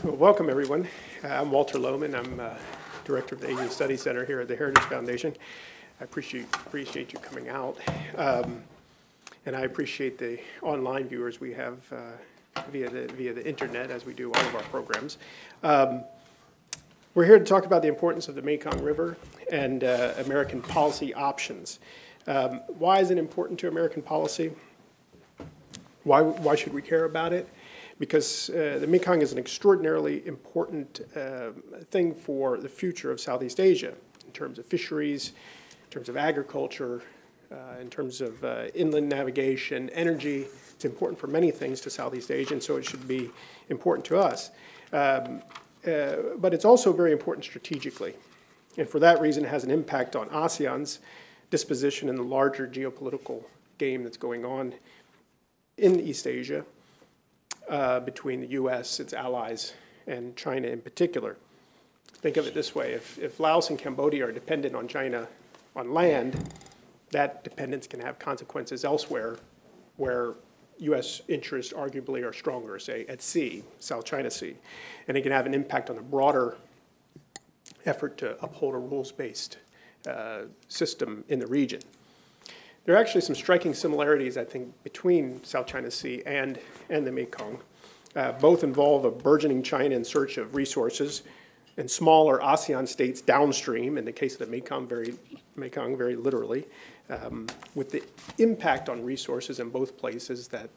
Well, welcome, everyone. I'm Walter Lohman. I'm Director of the Asian Studies Center here at the Heritage Foundation. I appreciate you coming out. And I appreciate the online viewers we have via the internet, as we do all of our programs. We're here to talk about the importance of the Mekong River and American policy options. Why is it important to American policy? Why should we care about it? Because the Mekong is an extraordinarily important thing for the future of Southeast Asia in terms of fisheries, in terms of agriculture, in terms of inland navigation, energy. It's important for many things to Southeast Asia, and so it should be important to us. But it's also very important strategically. And for that reason, it has an impact on ASEAN's disposition in the larger geopolitical game that's going on in East Asia. Between the U.S., its allies, and China in particular. Think of it this way. If Laos and Cambodia are dependent on China on land, that dependence can have consequences elsewhere where U.S. interests arguably are stronger, say at sea, South China Sea. And it can have an impact on the broader effort to uphold a rules-based system in the region. There are actually some striking similarities, I think, between South China Sea and the Mekong. Both involve a burgeoning China in search of resources and smaller ASEAN states downstream, in the case of the Mekong very literally, with the impact on resources in both places that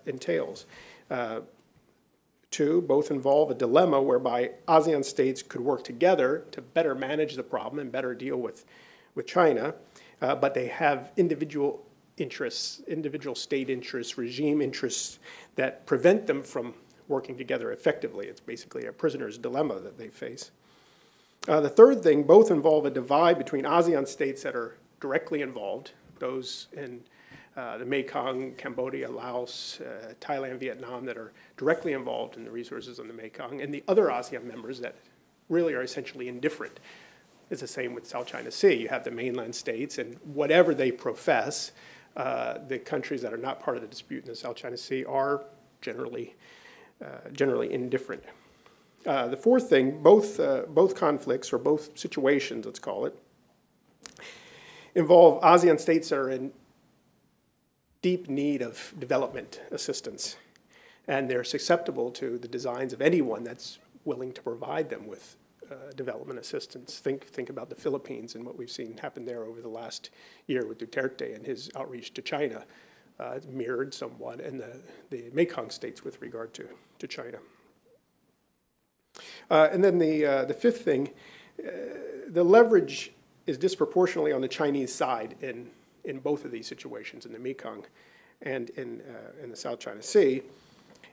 entails. Two, both involve a dilemma whereby ASEAN states could work together to better manage the problem and better deal with China. But they have individual interests, individual state interests, regime interests that prevent them from working together effectively. It's basically a prisoner's dilemma that they face. The third thing, both involve a divide between ASEAN states that are directly involved, those in the Mekong, Cambodia, Laos, Thailand, Vietnam, that are directly involved in the resources on the Mekong, and the other ASEAN members that really are essentially indifferent. It's the same with South China Sea. You have the mainland states, and whatever they profess, the countries that are not part of the dispute in the South China Sea are generally indifferent. The fourth thing, both conflicts, or both situations, let's call it, involve ASEAN states that are in deep need of development assistance, and they're susceptible to the designs of anyone that's willing to provide them with development assistance. Think about the Philippines and what we've seen happen there over the last year with Duterte and his outreach to China. It's mirrored somewhat in the Mekong states with regard to China. And then the fifth thing, the leverage is disproportionately on the Chinese side in both of these situations, in the Mekong and in the South China Sea.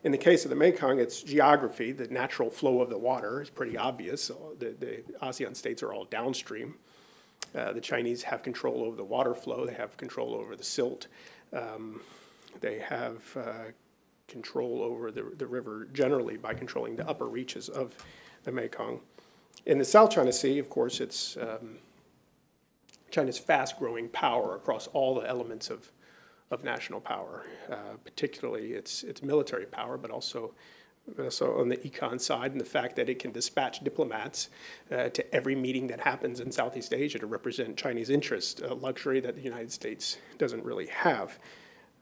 In the case of the Mekong, it's geography. The natural flow of the water is pretty obvious. The ASEAN states are all downstream. The Chinese have control over the water flow. They have control over the silt. They have control over the river generally by controlling the upper reaches of the Mekong. In the South China Sea, of course, it's China's fast-growing power across all the elements of national power, particularly its military power, but also on the econ side, and the fact that it can dispatch diplomats to every meeting that happens in Southeast Asia to represent Chinese interests, a luxury that the United States doesn't really have.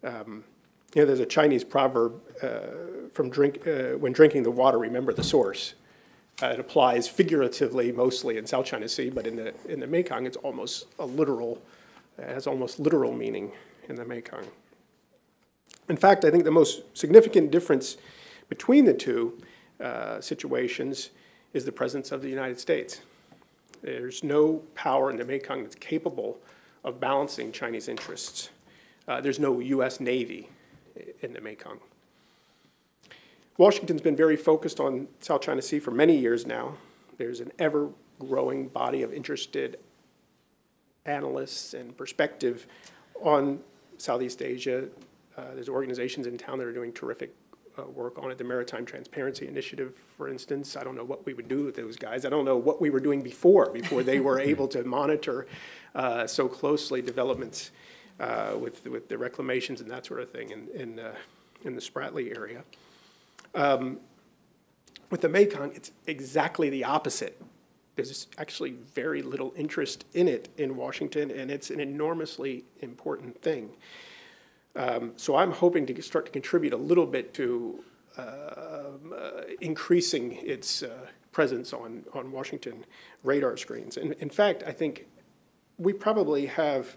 There's a Chinese proverb, when drinking the water, remember the source. It applies figuratively mostly in South China Sea, but in the Mekong, it's almost it has almost literal meaning in the Mekong. In fact, I think the most significant difference between the two situations is the presence of the United States. There's no power in the Mekong that's capable of balancing Chinese interests. There's no U.S. Navy in the Mekong. Washington's been very focused on South China Sea for many years now. There's an ever-growing body of interested analysts and perspective on Southeast Asia. There's organizations in town that are doing terrific work on it. The Maritime Transparency Initiative, for instance. I don't know what we would do with those guys. I don't know what we were doing before they were able to monitor so closely developments with the reclamations and that sort of thing in the Spratly area. With the Mekong, it's exactly the opposite. There's actually very little interest in it in Washington, and it's an enormously important thing. So I'm hoping to start to contribute a little bit to increasing its presence on Washington radar screens. And in fact, I think we probably have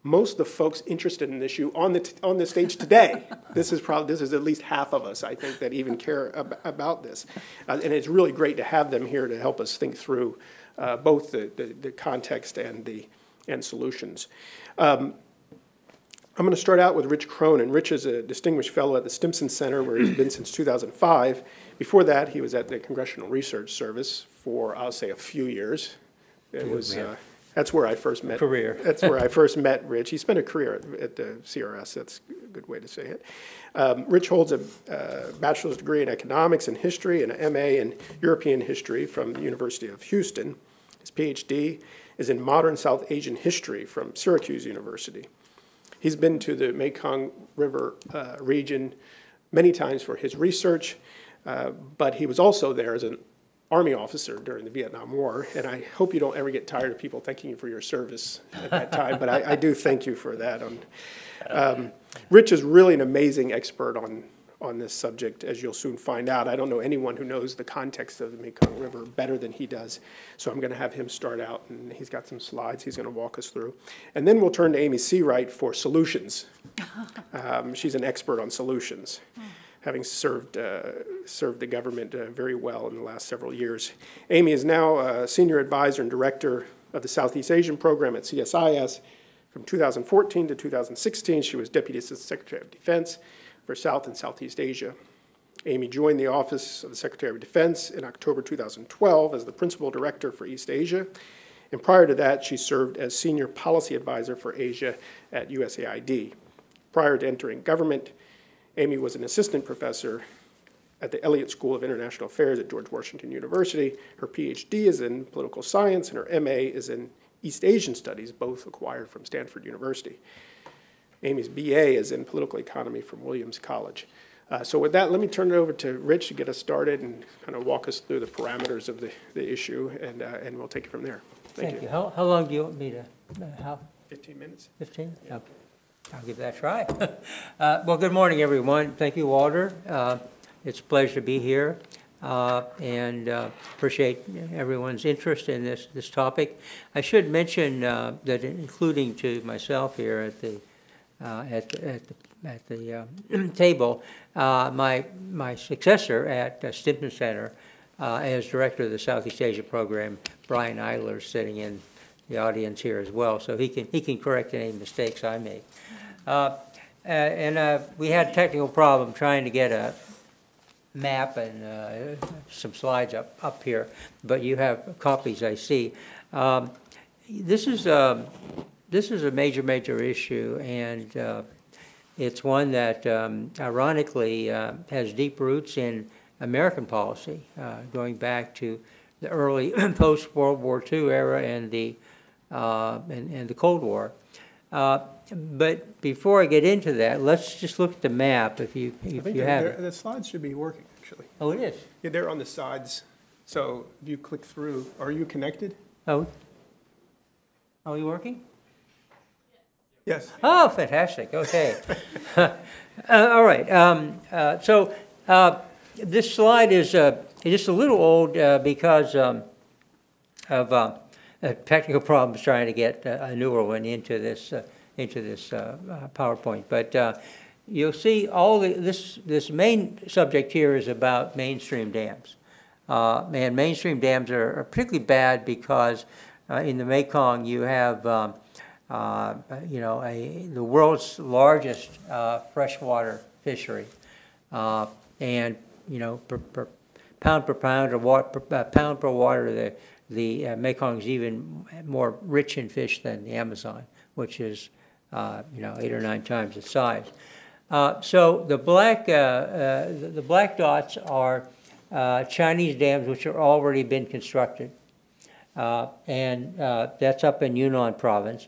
most of the folks interested in this issue on the stage today. This is at least half of us, I think, that even care about this. And it's really great to have them here to help us think through both the context and solutions. I'm going to start out with Rich Cronin. Rich is a distinguished fellow at the Stimson Center, where he's been since 2005. Before that, he was at the Congressional Research Service for, I'll say, a few years. It was that's where I first met. Career. That's where I first met Rich. He spent a career at the CRS. That's a good way to say it. Rich holds a bachelor's degree in economics and history and an MA in European history from the University of Houston. His PhD is in modern South Asian history from Syracuse University. He's been to the Mekong River region many times for his research, but he was also there as an Army officer during the Vietnam War, and I hope you don't ever get tired of people thanking you for your service at that time, but I do thank you for that. Rich is really an amazing expert on this subject, as you'll soon find out. I don't know anyone who knows the context of the Mekong River better than he does, so I'm going to have him start out, and he's got some slides he's going to walk us through. And then we'll turn to Amy Seawright for solutions. She's an expert on solutions, having served the government very well in the last several years. Amy is now a senior advisor and director of the Southeast Asian program at CSIS. From 2014 to 2016, she was Deputy Assistant Secretary of Defense for South and Southeast Asia. Amy joined the Office of the Secretary of Defense in October 2012 as the Principal Director for East Asia. And prior to that, she served as Senior Policy Advisor for Asia at USAID. Prior to entering government, Amy was an assistant professor at the Elliott School of International Affairs at George Washington University. Her PhD is in political science, and her MA is in East Asian Studies, both acquired from Stanford University. Amy's BA is in political economy from Williams College. So with that, let me turn it over to Rich to get us started and kind of walk us through the parameters of the issue, and we'll take it from there. Thank you. How long do you want me to, how? 15 minutes. 15? Yeah. Okay. I'll give that a try. Well, good morning, everyone. Thank you, Walter. It's a pleasure to be here, and appreciate everyone's interest in this topic. I should mention that, including to myself here at the table, my successor at Stimson Center as director of the Southeast Asia program, Brian Eiler, is sitting in the audience here as well, so he can correct any mistakes I make. We had a technical problem trying to get a map and some slides up here, but you have copies, I see. This is a major issue, and it's one that ironically has deep roots in American policy, going back to the early post-World War II era and the Cold War. But before I get into that, let's just look at the map. If you have it. The slides should be working, actually. Oh, it is. Yeah, they're on the sides. So if you click through, are you connected? Oh, are you working? Yes. Oh, fantastic. Okay. All right. So this slide is just a little old because of technical problems trying to get a newer one into this PowerPoint. But you'll see all this main subject here is about mainstream dams. And mainstream dams are particularly bad because in the Mekong you have the world's largest freshwater fishery, and per pound per water, the Mekong is even more rich in fish than the Amazon, which is 8 or 9 times its size. So the black dots are Chinese dams which have already been constructed, and that's up in Yunnan province.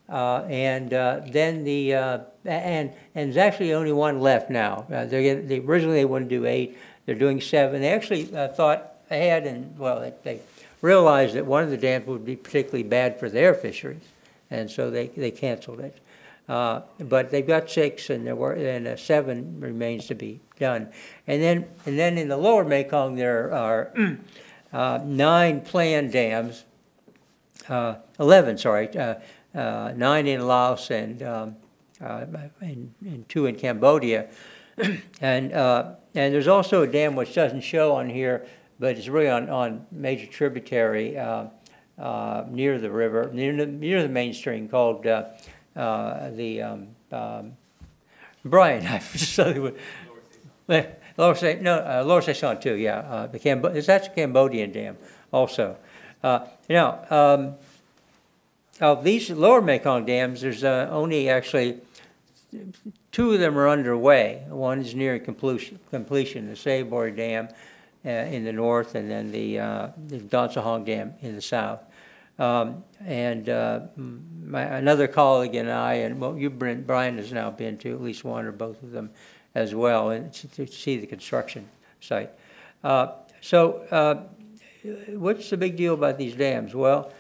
Then and there's actually only one left now. Originally they wanted to do 8, They're doing 7. They actually thought ahead, and well, they realized that one of the dams would be particularly bad for their fisheries, and so they canceled it. But they've got 6, and 7 remains to be done. And then in the lower Mekong there are 9 planned dams, 11, sorry, 9 in Laos and 2 in Cambodia. And there's also a dam which doesn't show on here, but it's really on major tributary near the river, near the mainstream, called Brian. I suddenly would. Lower Saison too. Yeah, that's a Cambodian dam also. Now, of these lower Mekong dams, there's only actually 2 of them are underway. One is nearing completion, the Saibor Dam in the north, and then the Don Sahong Dam in the south. Another colleague and I, and well, Brian has now been to at least one or both of them as well, and to see the construction site. What's the big deal about these dams? Well,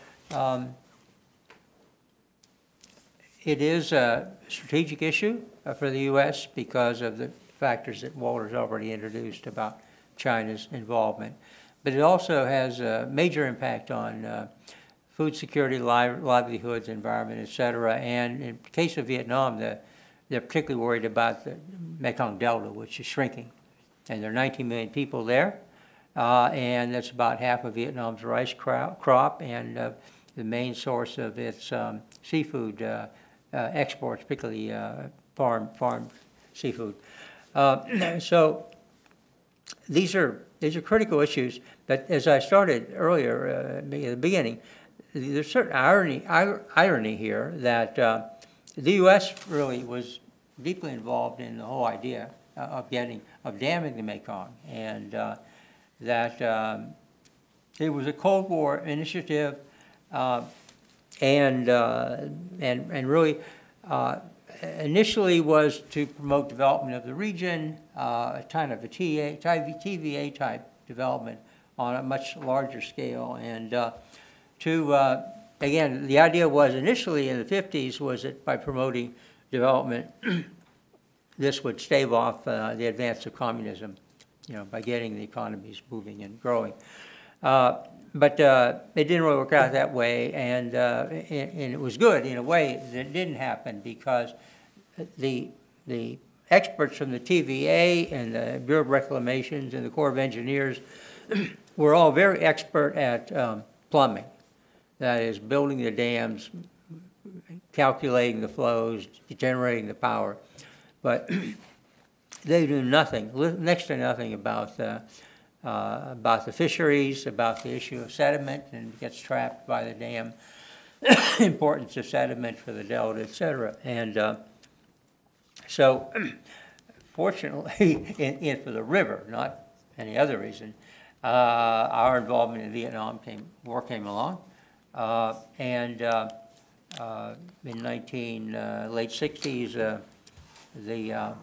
it is a strategic issue for the U.S. because of the factors that Walter's already introduced about China's involvement. But it also has a major impact on food security, livelihoods, environment, et cetera. And in the case of Vietnam, they're particularly worried about the Mekong Delta, which is shrinking. And there are 19 million people there, and that's about half of Vietnam's rice crop and the main source of its seafood exports, particularly farm seafood. So these are critical issues. But as I started earlier at the beginning, there's certain irony here that the U.S. really was deeply involved in the whole idea of damming the Mekong, and that it was a Cold War initiative, and really initially was to promote development of the region, kind of a TVA type development on a much larger scale, and again, the idea was initially in the 50s was that by promoting development, this would stave off the advance of communism, by getting the economies moving and growing. But it didn't really work out that way, and it was good in a way that it didn't happen, because the experts from the TVA and the Bureau of Reclamations and the Corps of Engineers were all very expert at plumbing. That is, building the dams, calculating the flows, generating the power. But they do nothing, next to nothing about the fisheries, about the issue of sediment and gets trapped by the dam, importance of sediment for the delta, et cetera. And so, fortunately, for the river, not any other reason, our involvement in Vietnam war came along. In late 60s, the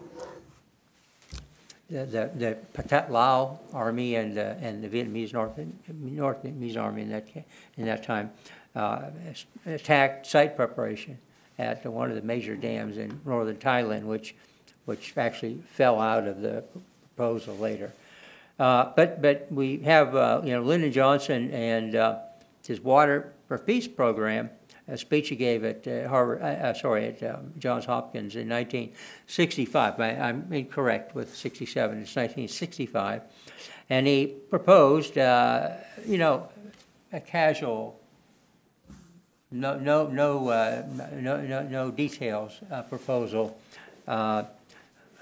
Pathet Lao Army and the Vietnamese North Vietnamese Army in that time attacked site preparation at one of the major dams in northern Thailand, which actually fell out of the proposal later. But we have Lyndon Johnson and his Water for Peace program, a speech he gave at Johns Hopkins in 1965. I'm incorrect with 67. It's 1965, and he proposed, a casual, no details proposal,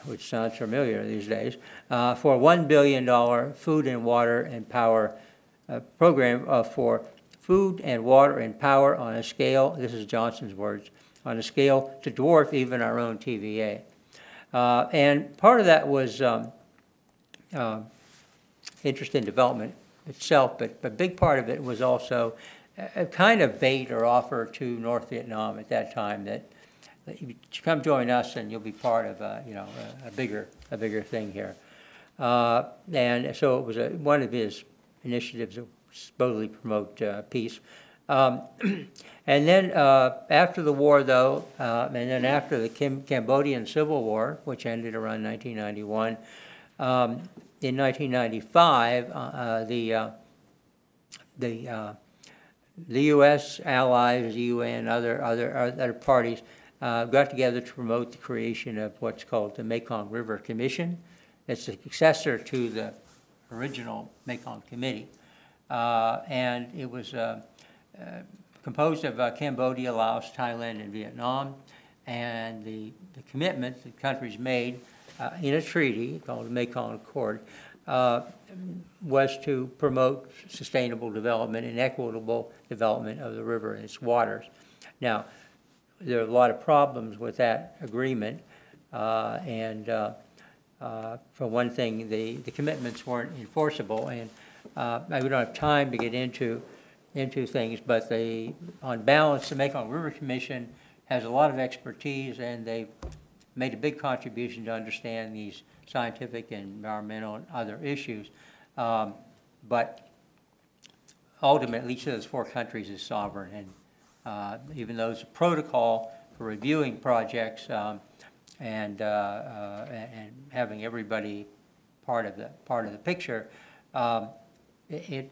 which sounds familiar these days, for a $1 billion food and water and power program for food and water and power on a scale, this is Johnson's words, on a scale to dwarf even our own TVA. And part of that was interest in development itself, but a big part of it was also a kind of bait or offer to North Vietnam at that time that you come join us and you'll be part of a bigger thing here. And so it was one of his initiatives to supposedly promote peace. And then after the war, though, and then after the Cambodian Civil War, which ended around 1991, in 1995, the U.S. allies, the UN, other parties got together to promote the creation of what's called the Mekong River Commission. It's the successor to the original Mekong Committee, and it was composed of Cambodia, Laos, Thailand, and Vietnam, and the commitment the countries made in a treaty called the Mekong Accord was to promote sustainable development and equitable development of the river and its waters. Now, there are a lot of problems with that agreement, and for one thing, the commitments weren't enforceable, and we don't have time to get into things, but on balance, the Mekong River Commission has a lot of expertise, and they've made a big contribution to understand these scientific and environmental and other issues. But ultimately, each of those four countries is sovereign, and even though there's a protocol for reviewing projects and having everybody part of the picture, it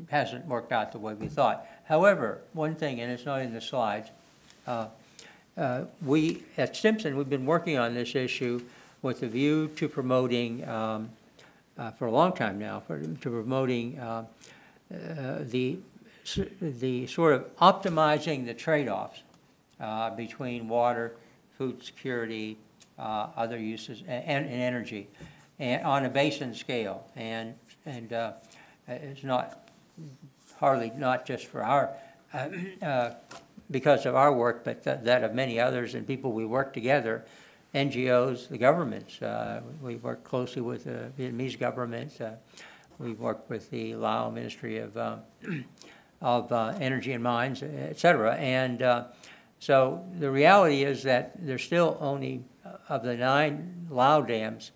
hasn't worked out the way we thought. However, one thing, and it's not in the slides, we at Stimson, we've been working on this issue with a view to promoting, for a long time now, to promoting the sort of optimizing the trade-offs between water, food security, other uses, and energy, and on a basin scale. And it's not just for our because of our work, but that of many others and people we work together, NGOs, the governments. We work closely with the Vietnamese government. We work with the Lao Ministry of Energy and Mines, et cetera. And so the reality is that there's still only, of the 9 Lao dams,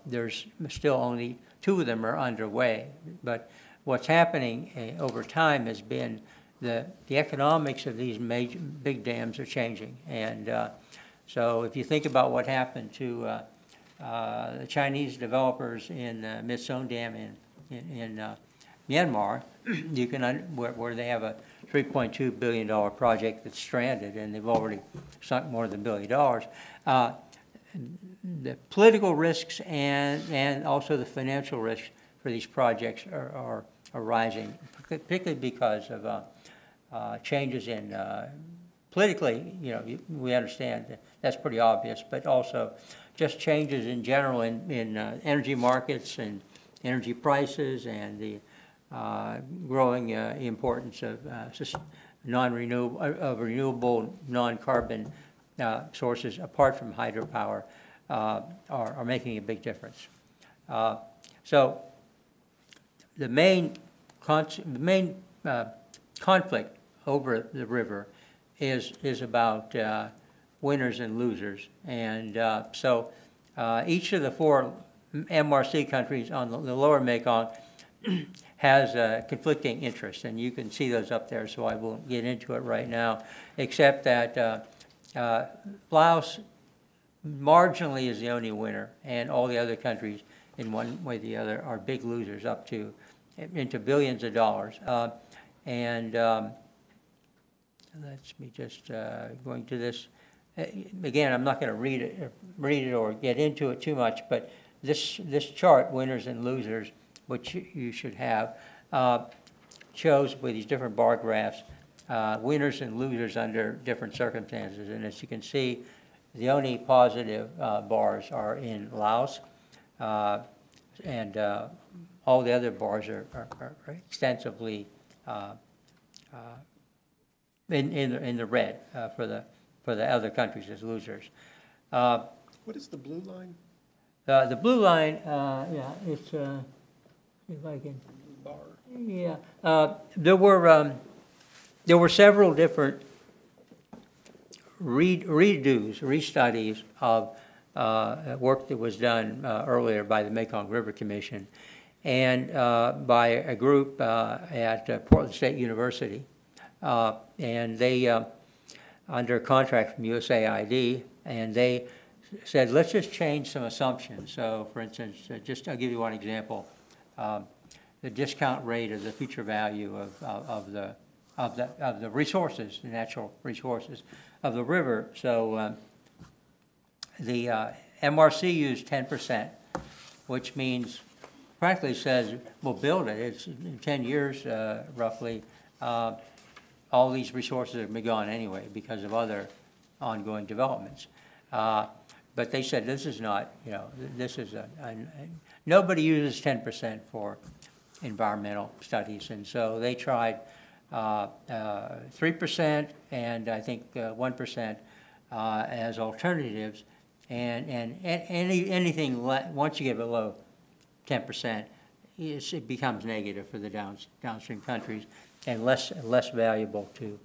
there's still only 2 of them are underway. But what's happening over time has been the economics of these big dams are changing. And so if you think about what happened to the Chinese developers in Myitsone Dam in Myanmar, you can where they have a $3.2 billion project that's stranded, and they've already sunk more than $1 billion. The political risks and also the financial risks for these projects are rising, particularly because of changes in politically, we understand that's pretty obvious, but also just changes in general in energy markets and energy prices and the growing importance of renewable, non-carbon sources apart from hydropower are making a big difference. So the main conflict over the river is about winners and losers, and so each of the 4 MRC countries on the lower Mekong has conflicting interests, and you can see those up there, so I won't get into it right now, except that Laos marginally is the only winner, and all the other countries, in one way or the other, are big losers into billions of dollars. And let's me just going to this. Again, I'm not going to read it or get into it too much, but this chart, winners and losers, which you should have, shows with these different bar graphs winners and losers under different circumstances. And as you can see, the only positive bars are in Laos, and all the other bars are extensively in the red for the other countries as losers. What is the blue line? The blue line, yeah, it's if I can. Bar. Yeah, there were several different restudies of work that was done earlier by the Mekong River Commission and by a group at Portland State University. And they, under contract from USAID, and they said, let's just change some assumptions. So, for instance, I'll give you one example. The discount rate of the future value of the resources, the natural resources of the river. So the MRC used 10%, which means practically says we'll build it. It's in 10 years roughly. All these resources have been gone anyway because of other ongoing developments. But they said this is not, this is nobody uses 10% for environmental studies, and so they tried 3% and I think 1% as alternatives, and anything once you get below 10%, it becomes negative for the downstream countries and less valuable to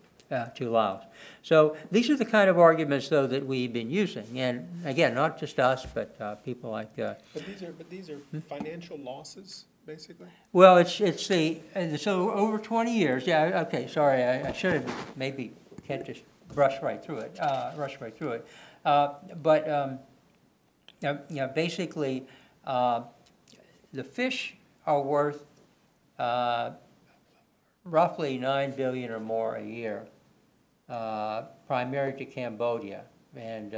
Laos. So these are the kind of arguments, though, that we've been using, and again, not just us, but people like. But these are financial losses, basically. Well, it's the so over 20 years. Yeah. Okay. Sorry, I should have maybe can't just rush right through it. But basically, the fish are worth roughly $9 billion or more a year, primarily to Cambodia and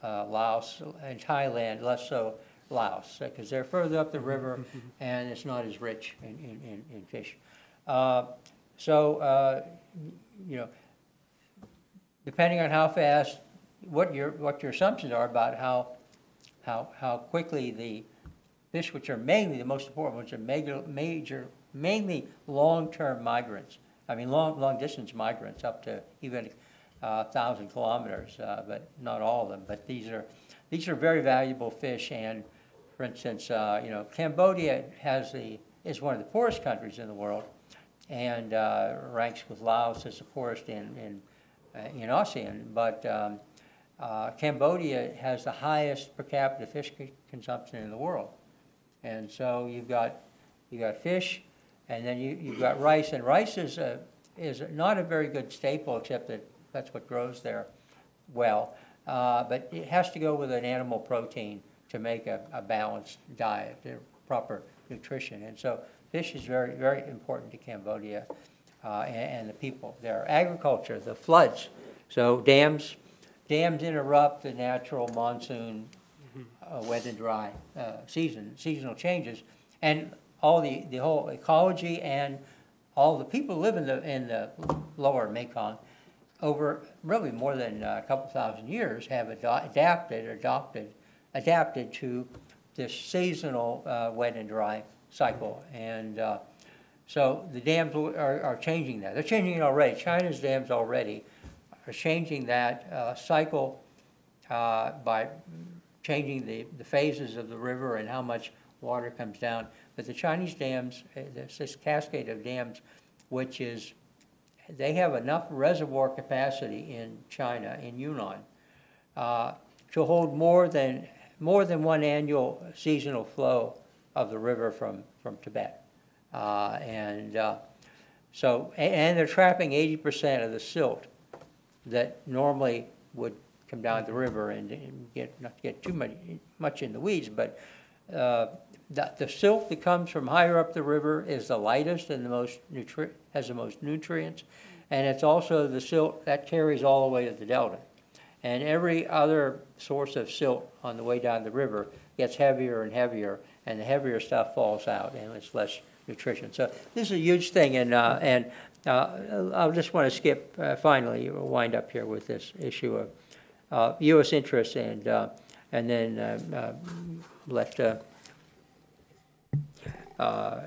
Laos and Thailand, less so Laos, because they're further up the river and it's not as rich in fish. Depending on how fast, what your assumptions are about how quickly the fish, which are mainly the most important, which are mainly long-term migrants. I mean, long-distance migrants up to even 1,000 kilometers, but not all of them. But these are very valuable fish. And for instance, Cambodia is one of the poorest countries in the world, and ranks with Laos as the poorest in ASEAN. But Cambodia has the highest per capita fish consumption in the world, and so you've got fish. And then you've got rice, and rice is not a very good staple, except that that's what grows there well. But it has to go with an animal protein to make a balanced diet, proper nutrition. And so fish is very, very important to Cambodia and the people there. Agriculture, the floods. So dams interrupt the natural monsoon, wet and dry seasonal changes, and all the whole ecology and all the people who live in the lower Mekong over really more than a couple thousand years have adapted to this seasonal wet and dry cycle. And so the dams are changing that. They're changing it already. China's dams already are changing that cycle by changing the phases of the river and how much water comes down. But the Chinese dams, there's this cascade of dams, which is, they have enough reservoir capacity in China, in Yunnan, to hold more than one annual seasonal flow of the river from Tibet. And they're trapping 80% of the silt that normally would come down the river and not get too much in the weeds, but the silt that comes from higher up the river is the lightest and has the most nutrients, and it's also the silt that carries all the way to the delta. And every other source of silt on the way down the river gets heavier and heavier, and the heavier stuff falls out, and it's less nutrition. So this is a huge thing, and I just want to skip, finally, we'll wind up here with this issue of U.S. interests, and then let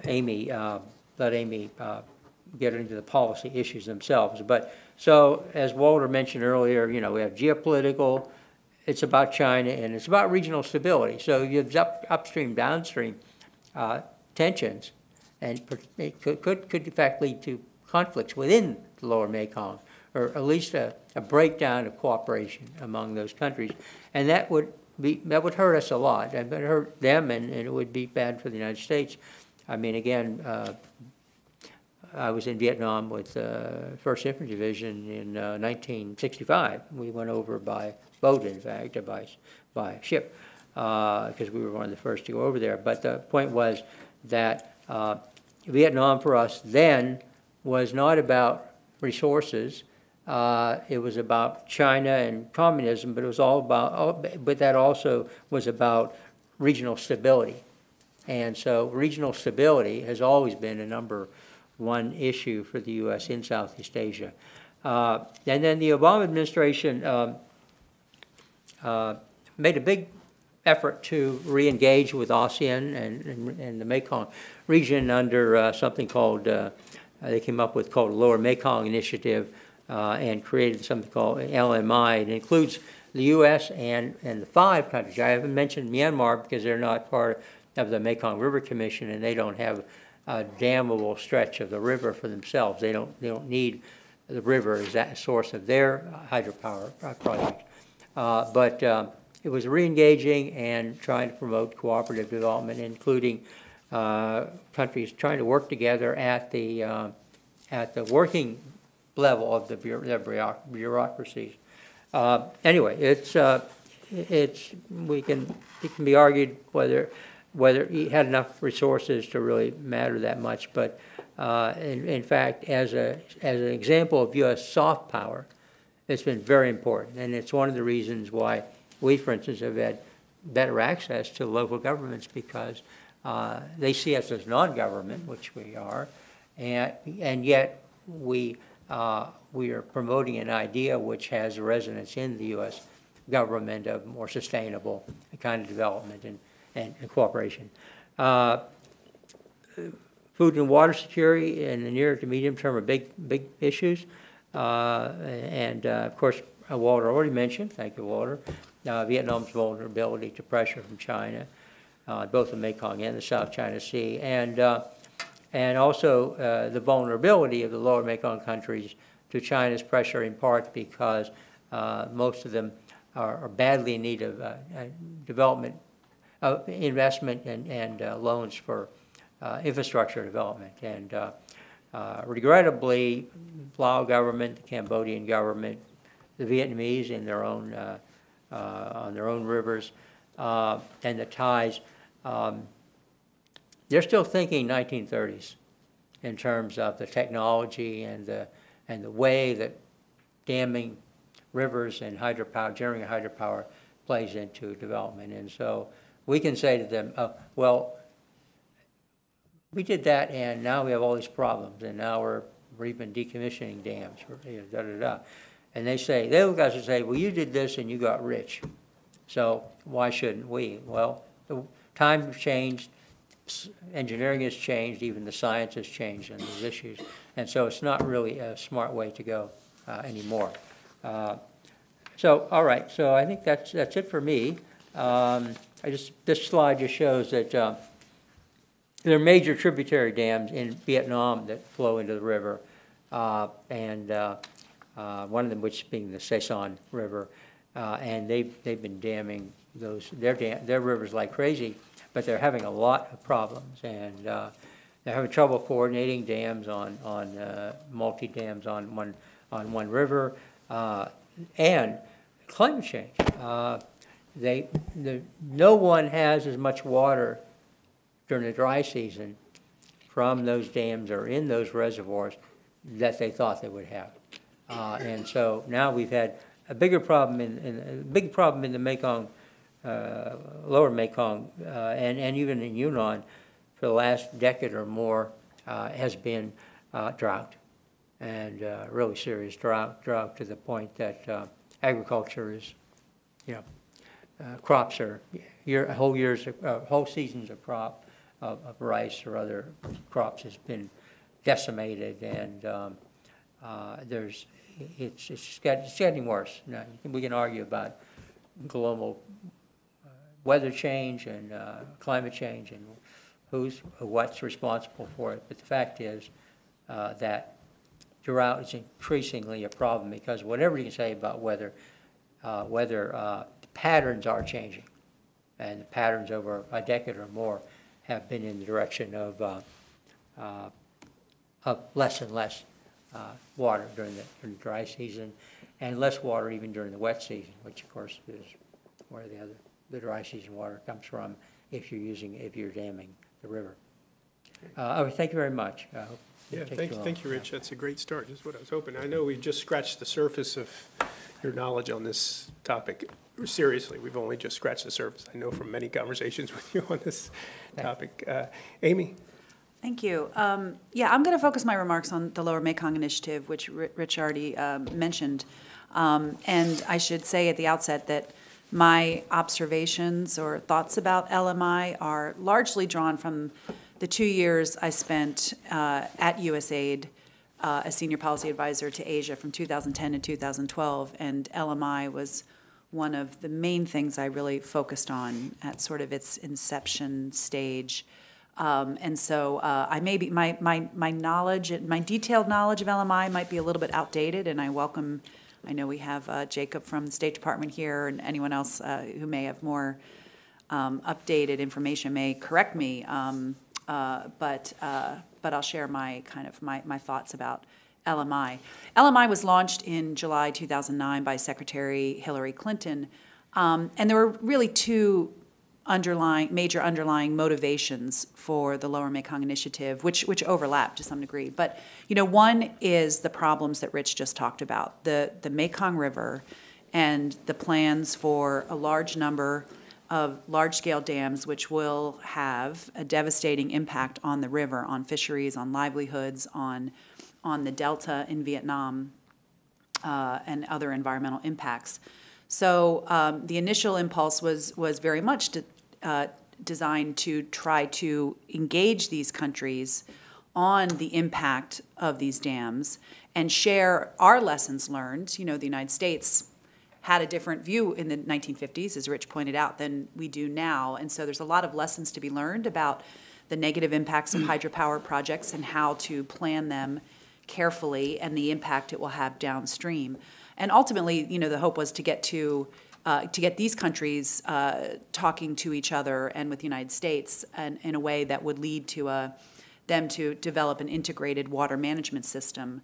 Amy get into the policy issues themselves. But so, as Walter mentioned earlier, we have geopolitical, it's about China, and it's about regional stability. So you have upstream, downstream tensions, and it could in fact lead to conflicts within the lower Mekong, or at least a breakdown of cooperation among those countries. And that would that would hurt us a lot. It would hurt them, and it would be bad for the United States. I mean, again, I was in Vietnam with 1st Infantry Division in 1965. We went over by boat, in fact, or by ship, because we were one of the first to go over there. But the point was that Vietnam for us then was not about resources. It was about China and communism, but it was all about, but that also was about regional stability. And so regional stability has always been a #1 issue for the U.S. in Southeast Asia. And then the Obama administration made a big effort to re-engage with ASEAN and the Mekong region under something called, they came up with called Lower Mekong Initiative, and created something called LMI. It includes the U.S. and the 5 countries. I haven't mentioned Myanmar because they're not part of the Mekong River Commission, and they don't have a dammable stretch of the river for themselves. They don't need the river as that source of their hydropower project. But it was re-engaging and trying to promote cooperative development, including countries trying to work together at the working level of their bureaucracies. Anyway, it can be argued whether he had enough resources to really matter that much, but in fact, as an example of U.S. soft power, it's been very important, and it's one of the reasons why we, for instance, have had better access to local governments, because they see us as non-government, which we are, and yet we are promoting an idea which has resonance in the U.S. government of more sustainable kind of development and cooperation. Food and water security in the near to medium term are big issues. Of course, Walter already mentioned, thank you, Walter, Vietnam's vulnerability to pressure from China, both the Mekong and the South China Sea, and also the vulnerability of the lower Mekong countries to China's pressure, in part because most of them are badly in need of development, investment and loans for infrastructure development. And regrettably, the Lao government, the Cambodian government, the Vietnamese in their own, on their own rivers, and the Thais, they're still thinking 1930s in terms of the technology and the way that damming rivers and hydropower, generating hydropower, plays into development. And so we can say to them, well, we did that, and now we have all these problems, and now we're even decommissioning dams, And they say, they look at us and say, well, you did this and you got rich, so why shouldn't we? Well, the times have changed, engineering has changed, even the science has changed on these issues, and so it's not really a smart way to go anymore. So, all right, so I think that's it for me. This slide just shows that there are major tributary dams in Vietnam that flow into the river, and one of them which being the Saison River, and they've been damming their rivers like crazy, but they're having a lot of problems, and they're having trouble coordinating dams on multi-dams on one river, and climate change. No one has as much water during the dry season from those dams or in those reservoirs that they thought they would have. And so now we've had a bigger problem in the Mekong, lower Mekong, and even in Yunnan for the last decade or more has been drought, and really serious drought to the point that agriculture is, crops are whole seasons of crop of rice or other crops has been decimated, and it's getting worse. Now, we can argue about global weather change and climate change and what's responsible for it, but the fact is that drought is increasingly a problem, because whatever you can say about weather patterns are changing. And the patterns over a decade or more have been in the direction of less and less water during the dry season, and less water even during the wet season, which of course is where the dry season water comes from if you're damming the river. Thank you very much. Yeah, thank you, Rich. That's a great start. That's what I was hoping. I know we just scratched the surface of your knowledge on this topic. Seriously, we've only just scratched the surface. I know from many conversations with you on this topic. Amy? Thank you. Yeah, I'm going to focus my remarks on the Lower Mekong Initiative, which Rich already mentioned. And I should say at the outset that my observations or thoughts about LMI are largely drawn from the 2 years I spent at USAID as Senior Policy Advisor to Asia from 2010 to 2012, and LMI was one of the main things I really focused on at sort of its inception stage. And so I may be, my knowledge, my detailed knowledge of LMI might be a little bit outdated, and I know we have Jacob from the State Department here, and anyone else who may have more updated information may correct me, but I'll share my thoughts about LMI. LMI was launched in July 2009 by Secretary Hillary Clinton, and there were really two major underlying motivations for the Lower Mekong Initiative, which overlap to some degree. But one is the problems that Rich just talked about, the Mekong River, and the plans for a large number of large-scale dams, which will have a devastating impact on the river, on fisheries, on livelihoods, on the delta in Vietnam, and other environmental impacts. So the initial impulse was very much designed to try to engage these countries on the impact of these dams and share our lessons learned. The United States had a different view in the 1950s, as Rich pointed out, than we do now. And so there's a lot of lessons to be learned about the negative impacts of hydropower projects and how to plan them carefully and the impact it will have downstream. And ultimately, the hope was to get these countries talking to each other and with the United States in a way that would lead to them to develop an integrated water management system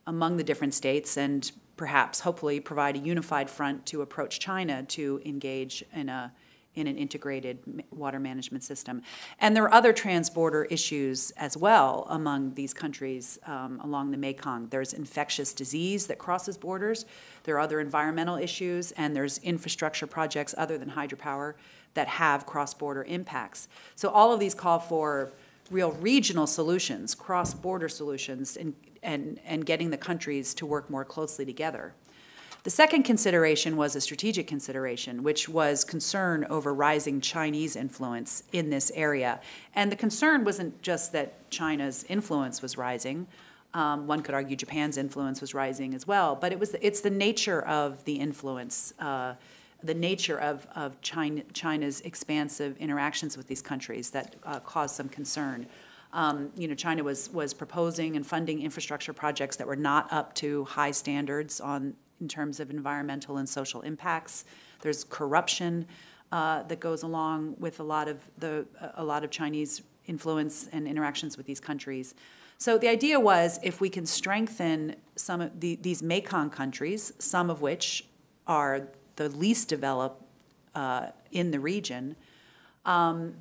among the different states, and perhaps, hopefully, provide a unified front to approach China to engage in an integrated water management system. And there are other transborder issues as well among these countries along the Mekong. There's infectious disease that crosses borders. There are other environmental issues, and there's infrastructure projects other than hydropower that have cross-border impacts. So all of these call for real regional solutions, cross-border solutions, and getting the countries to work more closely together. The second consideration was a strategic consideration, which was concern over rising Chinese influence in this area. And the concern wasn't just that China's influence was rising. One could argue Japan's influence was rising as well, but it's the nature of the influence, the nature of China's expansive interactions with these countries that caused some concern. China was proposing and funding infrastructure projects that were not up to high standards in terms of environmental and social impacts. There's corruption that goes along with a lot of Chinese influence and interactions with these countries. So the idea was, if we can strengthen some of these Mekong countries, some of which are the least developed in the region, and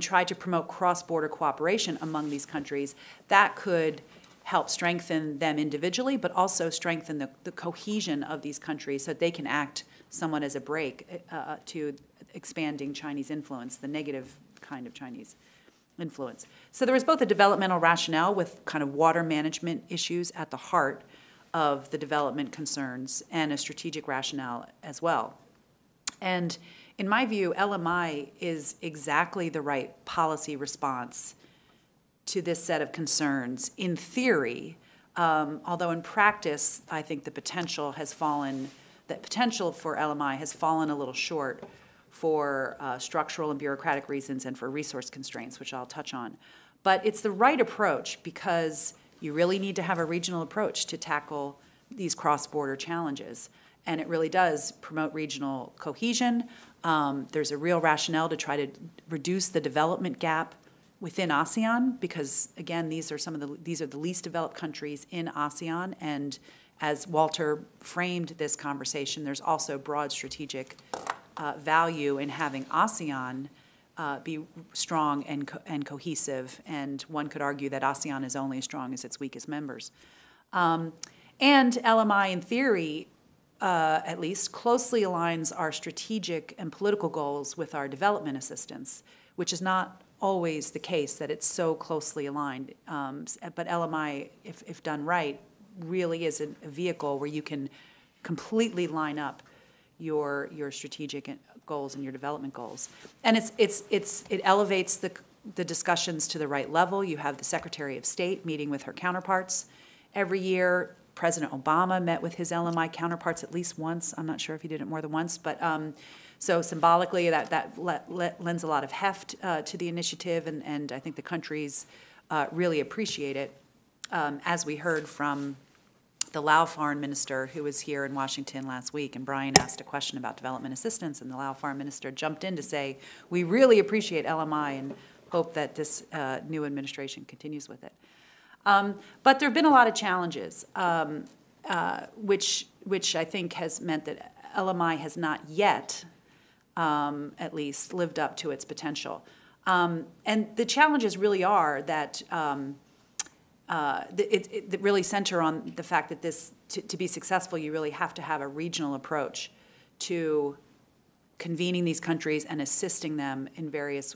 try to promote cross-border cooperation among these countries, that could help strengthen them individually, but also strengthen the cohesion of these countries so that they can act somewhat as a brake to expanding Chinese influence, the negative kind of Chinese influence. So there was both a developmental rationale with kind of water management issues at the heart of the development concerns, and a strategic rationale as well. And in my view, LMI is exactly the right policy response to this set of concerns in theory, although in practice, I think the potential for LMI has fallen a little short for structural and bureaucratic reasons and for resource constraints, which I'll touch on. But it's the right approach because you really need to have a regional approach to tackle these cross-border challenges. and it really does promote regional cohesion. There's a real rationale to try to reduce the development gap within ASEAN, because again, these are the least developed countries in ASEAN, and as Walter framed this conversation, there's also broad strategic value in having ASEAN be strong and cohesive, and one could argue that ASEAN is only as strong as its weakest members. And LMI, in theory, at least, closely aligns our strategic and political goals with our development assistance, which is not always the case that it's so closely aligned. But LMI, if done right, really is a vehicle where you can completely line up your strategic goals and your development goals. And it elevates the discussions to the right level. You have the Secretary of State meeting with her counterparts every year. President Obama met with his LMI counterparts at least once. I'm not sure if he did it more than once, but so symbolically that lends a lot of heft to the initiative, and I think the countries really appreciate it. As we heard from the Lao foreign minister who was here in Washington last week, and Brian asked a question about development assistance, and the Lao foreign minister jumped in to say, we really appreciate LMI and hope that this new administration continues with it. But there have been a lot of challenges, which I think has meant that LMI has not yet, at least, lived up to its potential. And the challenges really are that it really center on the fact that to be successful, you really have to have a regional approach to convening these countries and assisting them in various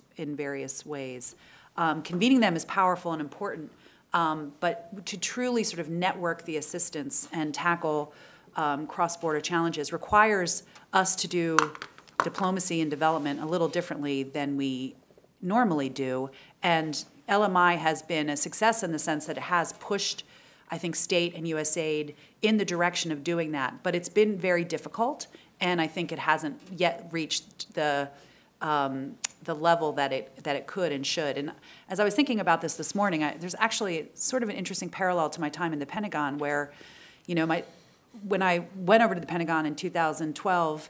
ways. Convening them is powerful and important, but to truly sort of network the assistance and tackle cross-border challenges requires us to do diplomacy and development a little differently than we normally do. And LMI has been a success in the sense that it has pushed, I think, state and USAID in the direction of doing that. But it's been very difficult, and I think it hasn't yet reached the level that it could and should. And as I was thinking about this morning, there's actually sort of an interesting parallel to my time in the Pentagon, where, when I went over to the Pentagon in 2012,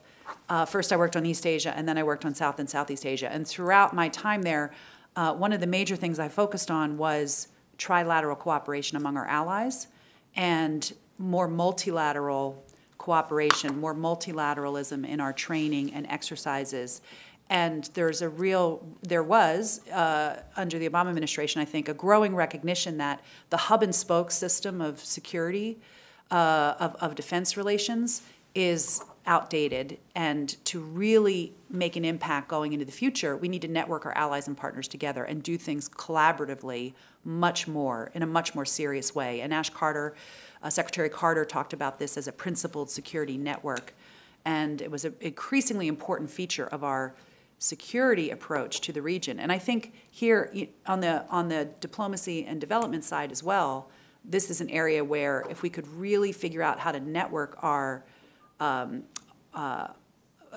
first I worked on East Asia, and then I worked on South and Southeast Asia. And throughout my time there, one of the major things I focused on was trilateral cooperation among our allies and more multilateral cooperation, more multilateralism in our training and exercises. And there was, under the Obama administration, I think, a growing recognition that the hub and spoke system of security, of defense relations is outdated, and to really make an impact going into the future, we need to network our allies and partners together and do things collaboratively in a much more serious way. And Secretary Carter talked about this as a principled security network, and it was an increasingly important feature of our security approach to the region. And I think here on the diplomacy and development side as well, this is an area where if we could really figure out how to network our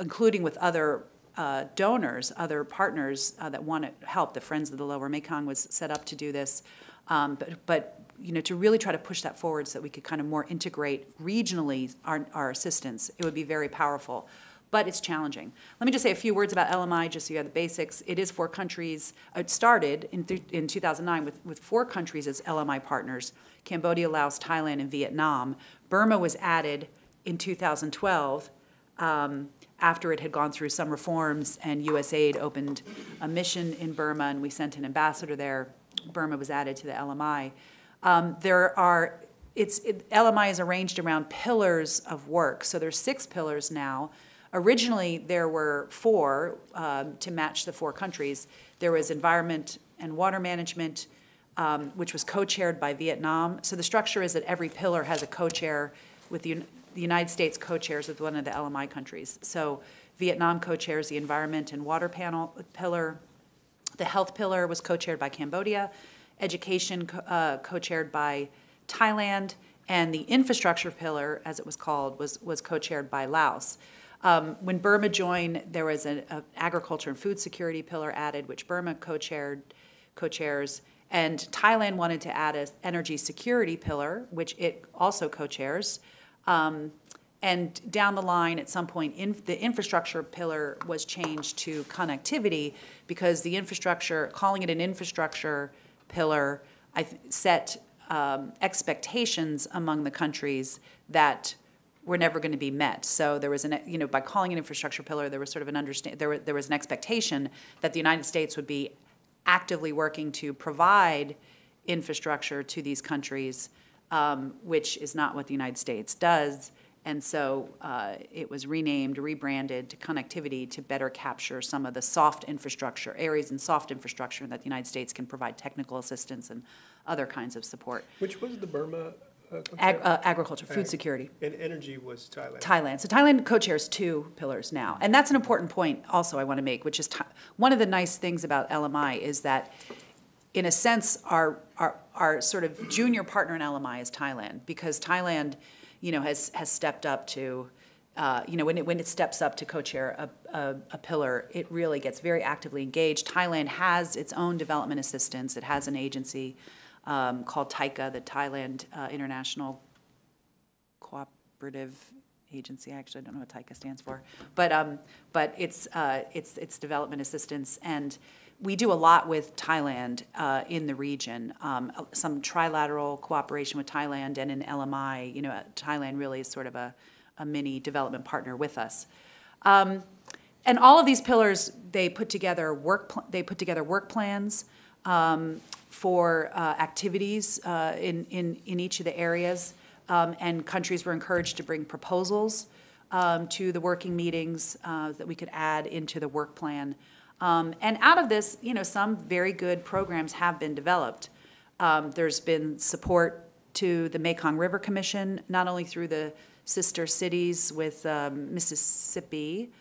including with other donors, other partners that want to help. The Friends of the Lower Mekong was set up to do this, but to really try to push that forward so that we could kind of more integrate regionally our assistance, it would be very powerful. But it's challenging. Let me just say a few words about LMI, just so you have the basics. It is 4 countries. It started in 2009 with 4 countries as LMI partners: Cambodia, Laos, Thailand, and Vietnam. Burma was added in 2012 after it had gone through some reforms, and USAID opened a mission in Burma, and we sent an ambassador there. Burma was added to the LMI. LMI is arranged around pillars of work. So there's 6 pillars now. Originally, there were 4 to match the 4 countries. There was environment and water management, which was co-chaired by Vietnam. So the structure is that every pillar has a co-chair, with the United States co-chairs with one of the LMI countries. So Vietnam co-chairs the environment and water pillar. The health pillar was co-chaired by Cambodia. Education co-chaired by Thailand. And the infrastructure pillar, as it was called, was co-chaired by Laos. When Burma joined, there was an agriculture and food security pillar added, which Burma co-chairs. And Thailand wanted to add an energy security pillar, which it also co-chairs. And down the line, at some point, the infrastructure pillar was changed to connectivity because the infrastructure, calling it an infrastructure pillar, set expectations among the countries that were never going to be met. So there was by calling it infrastructure pillar, there was sort of there was an expectation that the United States would be actively working to provide infrastructure to these countries, which is not what the United States does. And so it was rebranded to connectivity to better capture some of the soft infrastructure, areas in soft infrastructure that the United States can provide technical assistance and other kinds of support. Which was the Burma? Agriculture, food security. And energy was Thailand. Thailand. So Thailand co-chairs 2 pillars now. And that's an important point also I want to make, which is one of the nice things about LMI is that, in a sense, our sort of junior partner in LMI is Thailand, because Thailand, has stepped up to, when it steps up to co-chair a pillar, it really gets very actively engaged. Thailand has its own development assistance. It has an agency called TICA, the Thailand International Cooperative Agency. Actually, I don't know what TICA stands for, but it's development assistance, and we do a lot with Thailand in the region. Some trilateral cooperation with Thailand, and in LMI, Thailand really is sort of a mini development partner with us. And all of these pillars, they put together work plans for activities in each of the areas, and countries were encouraged to bring proposals to the working meetings that we could add into the work plan. And out of this, some very good programs have been developed. There's been support to the Mekong River Commission, not only through the sister cities with Mississippi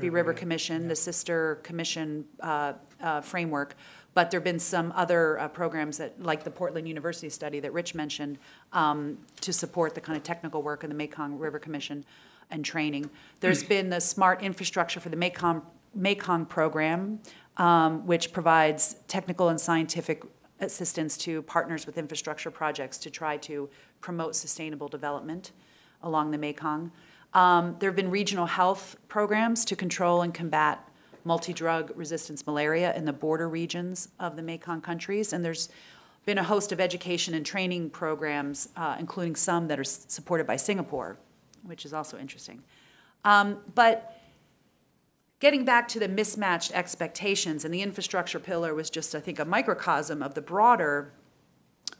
River Commission, the sister commission framework, but there have been some other programs that, like the Portland University study that Rich mentioned, to support the kind of technical work of the Mekong River Commission and training. There's been the Smart Infrastructure for the Mekong program, which provides technical and scientific assistance to partners with infrastructure projects to try to promote sustainable development along the Mekong. There have been regional health programs to control and combat multi-drug resistance malaria in the border regions of the Mekong countries, and there's been a host of education and training programs, including some that are supported by Singapore, which is also interesting. But getting back to the mismatched expectations, and the infrastructure pillar was just, I think, a microcosm of the broader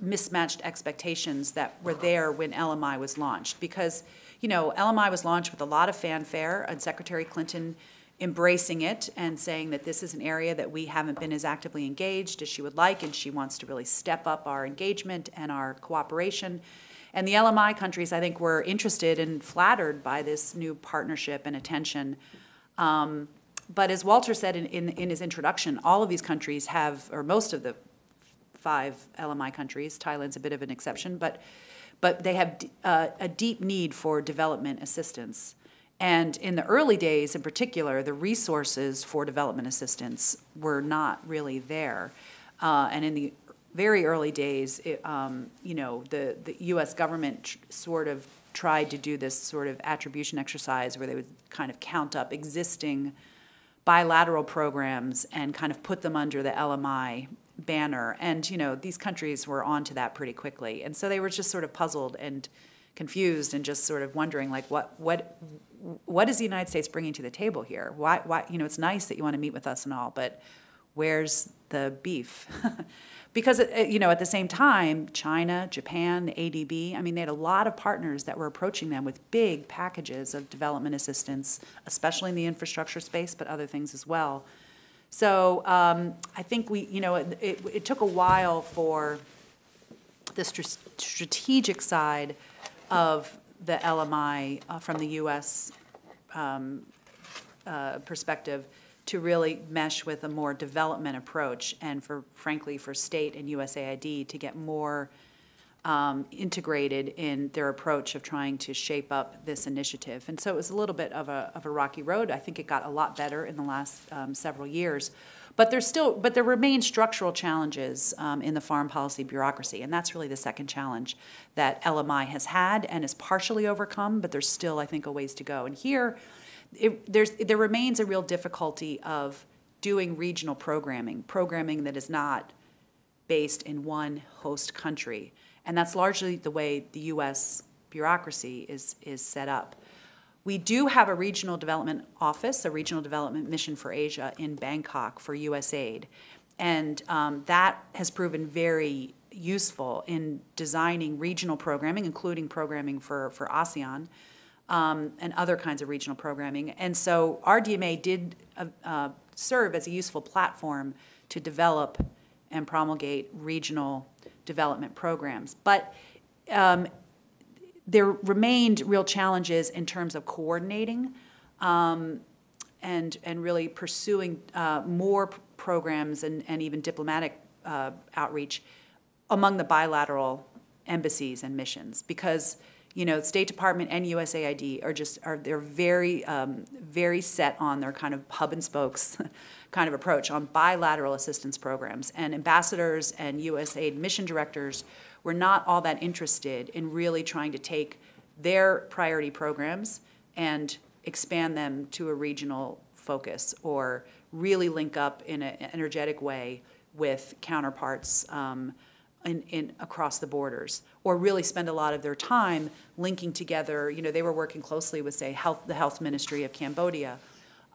mismatched expectations that were there when LMI was launched. Because, LMI was launched with a lot of fanfare, and Secretary Clinton embracing it and saying that this is an area that we haven't been as actively engaged as she would like, and she wants to really step up our engagement and our cooperation. And the LMI countries, I think, were interested and flattered by this new partnership and attention. But as Walter said in his introduction, all of these countries have, or most of the 5 LMI countries, Thailand's a bit of an exception, but they have a deep need for development assistance. And in the early days, in particular, the resources for development assistance were not really there. And in the very early days, the U.S. government sort of tried to do this sort of attribution exercise where they would kind of count up existing bilateral programs and kind of put them under the LMI banner. And, these countries were onto that pretty quickly. And so they were just sort of puzzled and confused and just sort of wondering, like, what is the United States bringing to the table here? Why, it's nice that you want to meet with us and all, but where's the beef? Because, at the same time, China, Japan, the ADB, they had a lot of partners that were approaching them with big packages of development assistance, especially in the infrastructure space, but other things as well. So I think it took a while for the strategic side of the LMI from the U.S. Perspective to really mesh with a more development approach, and frankly for state and USAID to get more integrated in their approach of trying to shape up this initiative. And so it was a little bit of a rocky road. I think it got a lot better in the last several years. But there remain structural challenges in the foreign policy bureaucracy, and that's really the second challenge that LMI has had and is partially overcome, but there's still, I think, a ways to go. And here, there remains a real difficulty of doing regional programming that is not based in one host country. And that's largely the way the U.S. bureaucracy is set up. We do have a regional development office, a regional development mission for Asia in Bangkok for USAID. And that has proven very useful in designing regional programming, including programming for ASEAN and other kinds of regional programming. And so RDMA did serve as a useful platform to develop and promulgate regional development programs. But there remained real challenges in terms of coordinating and really pursuing more programs and even diplomatic outreach among the bilateral embassies and missions, because State Department and USAID they're very set on their kind of hub and spokes kind of approach on bilateral assistance programs, and ambassadors and USAID mission directors were not all that interested in really trying to take their priority programs and expand them to a regional focus or really link up in an energetic way with counterparts across the borders, or really spend a lot of their time linking together. They were working closely with, say, the Health Ministry of Cambodia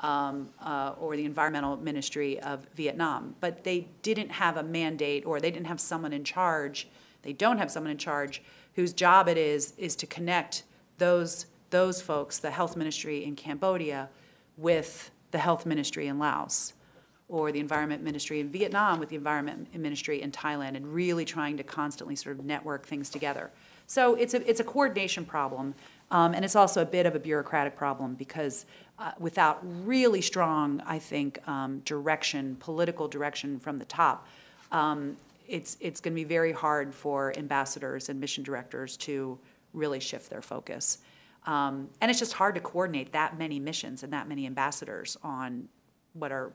or the Environmental Ministry of Vietnam, but they didn't have a mandate, or they didn't have someone in charge. They don't have someone in charge whose job it is to connect those folks, the Health Ministry in Cambodia, with the Health Ministry in Laos, or the Environment Ministry in Vietnam with the Environment Ministry in Thailand, and really trying to constantly sort of network things together. So it's a coordination problem, and it's also a bit of a bureaucratic problem, because without really strong, I think, political direction from the top, it's going to be very hard for ambassadors and mission directors to really shift their focus. And it's just hard to coordinate that many missions and that many ambassadors on what are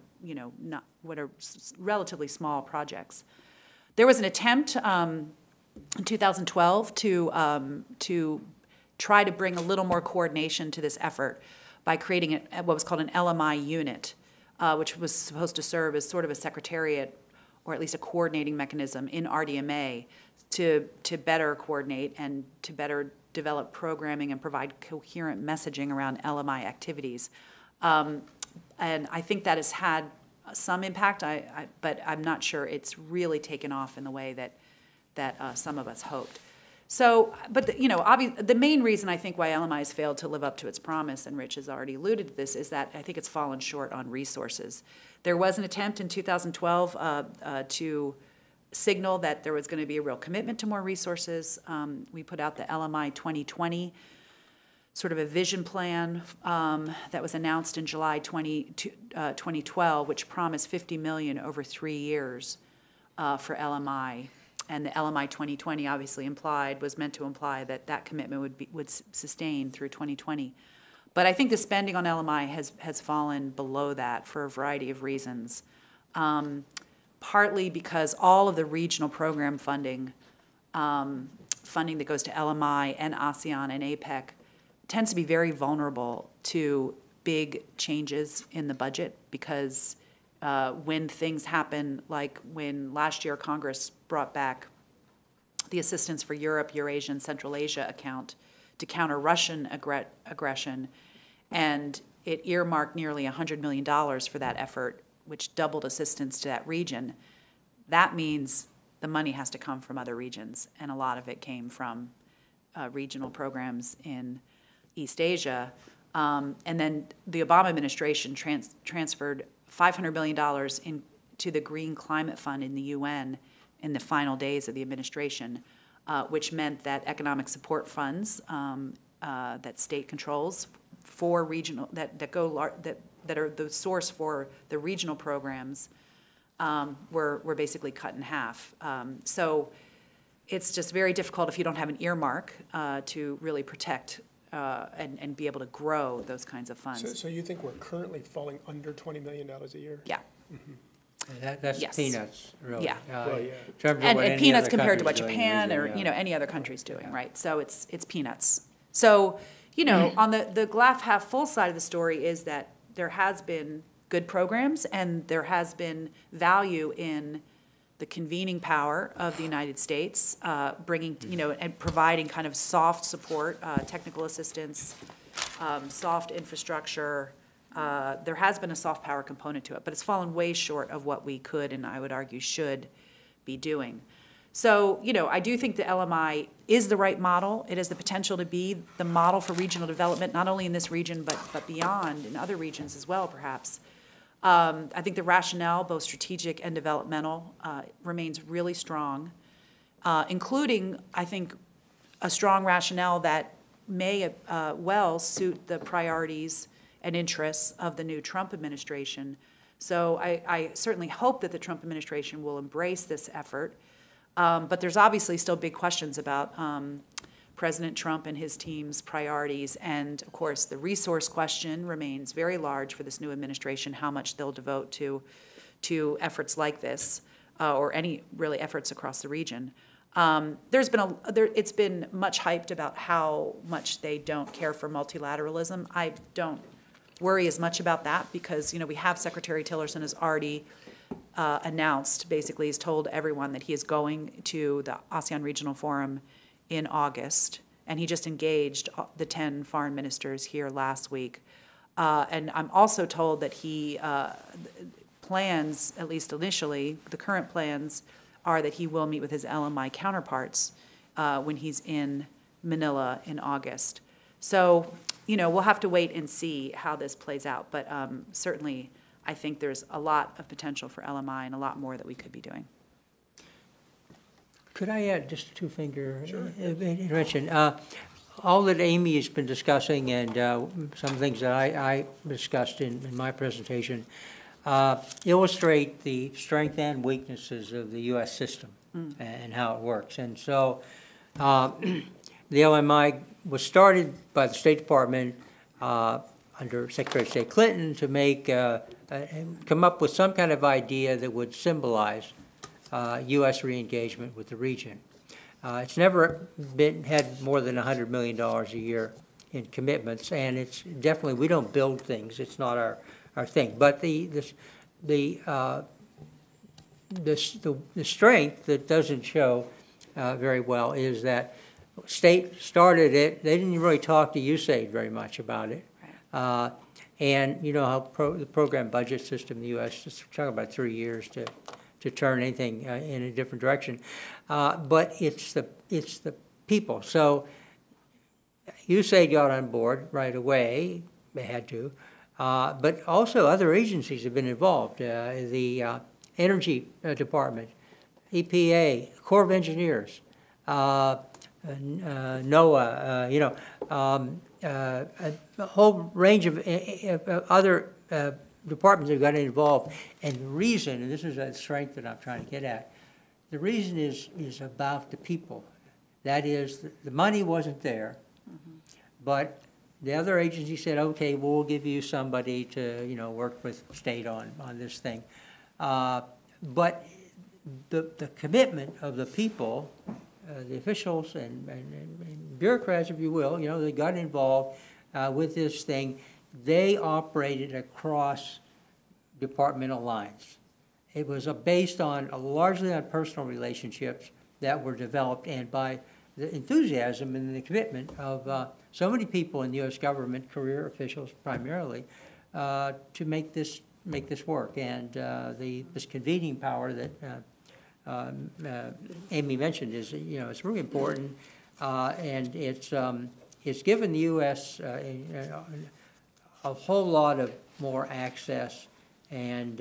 relatively small projects. There was an attempt in 2012 to try to bring a little more coordination to this effort by creating what was called an LMI unit, which was supposed to serve as sort of a secretariat, or at least a coordinating mechanism in RDMA to better coordinate and to better develop programming and provide coherent messaging around LMI activities. And I think that has had some impact, but I'm not sure it's really taken off in the way that some of us hoped. So, but the main reason I think why LMI has failed to live up to its promise, and Rich has already alluded to this, is that I think it's fallen short on resources. There was an attempt in 2012 to signal that there was going to be a real commitment to more resources. We put out the LMI 2020, sort of a vision plan that was announced in July 2012, which promised $50 million over 3 years for LMI. And the LMI 2020 obviously was meant to imply that commitment would sustain through 2020. But I think the spending on LMI has fallen below that for a variety of reasons. Partly because all of the regional program funding that goes to LMI and ASEAN and APEC tends to be very vulnerable to big changes in the budget, because when things happen, like when last year Congress brought back the Assistance for Europe, Eurasia, and Central Asia account to counter Russian aggression, and it earmarked nearly $100 million for that effort, which doubled assistance to that region. That means the money has to come from other regions, and a lot of it came from regional programs in East Asia. And then the Obama administration transferred $500 million into the Green Climate Fund in the UN in the final days of the administration, which meant that economic support funds that state controls for regional that are the source for the regional programs were basically cut in half. So it's just very difficult if you don't have an earmark to really protect and be able to grow those kinds of funds. So you think we're currently falling under $20 million a year? Yeah. Mm-hmm. That's Yes. peanuts, really. Yeah. Well, yeah. in terms of And what any peanuts other compared to what country's doing in the Japan or, region, you yeah. know, any other country's doing, right? So it's peanuts. So, you know, on the glass half full side of the story is that there has been good programs and there has been value in the convening power of the United States, bringing, you know, and providing kind of soft support, technical assistance, soft infrastructure. There has been a soft power component to it, but it's fallen way short of what we could and I would argue should be doing. So, you know, I do think the LMI is the right model. It has the potential to be the model for regional development, not only in this region, but beyond, in other regions as well, perhaps. I think the rationale, both strategic and developmental, remains really strong, including, I think, a strong rationale that may well suit the priorities and interests of the new Trump administration. So I certainly hope that the Trump administration will embrace this effort. But there's obviously still big questions about President Trump and his team's priorities. And of course, the resource question remains very large for this new administration, how much they'll devote to efforts like this, or any really efforts across the region. It's been much hyped about how much they don't care for multilateralism. I don't worry as much about that because, you know, we have Secretary Tillerson has already announced, basically, he's told everyone that he is going to the ASEAN Regional Forum in August, and he just engaged the 10 foreign ministers here last week. And I'm also told that he plans, at least initially, the current plans are that he will meet with his LMI counterparts when he's in Manila in August. So, you know, we'll have to wait and see how this plays out, but certainly I think there's a lot of potential for LMI and a lot more that we could be doing. Could I add just a two-finger intervention? All that Amy has been discussing and some things that I discussed in my presentation illustrate the strength and weaknesses of the U.S. system and how it works. And so the LMI was started by the State Department under Secretary of State Clinton to make come up with some kind of idea that would symbolize U.S. re-engagement with the region. It's never had more than $100 million a year in commitments, and it's definitely, we don't build things. It's not our thing. But the strength that doesn't show very well is that state started it. They didn't really talk to USAID very much about it. And you know how the program budget system in the U.S. is talking about 3 years to turn anything in a different direction. But it's the people. So USAID got on board right away. They had to. But also other agencies have been involved. The Energy Department, EPA, Corps of Engineers, NOAA, you know, a whole range of other departments have gotten involved. And the reason, and this is a strength that I'm trying to get at, the reason is about the people. That is, the money wasn't there, but the other agency said, okay, we'll give you somebody to, you know, work with state on this thing. But the commitment of the people, the officials and bureaucrats, if you will, you know, they got involved with this thing. They operated across departmental lines. It was based on largely on personal relationships that were developed and by the enthusiasm and the commitment of so many people in the U.S. government, career officials primarily, to make this work. And this convening power that Amy mentioned is, you know, it's really important, and it's given the U.S. A whole lot of more access and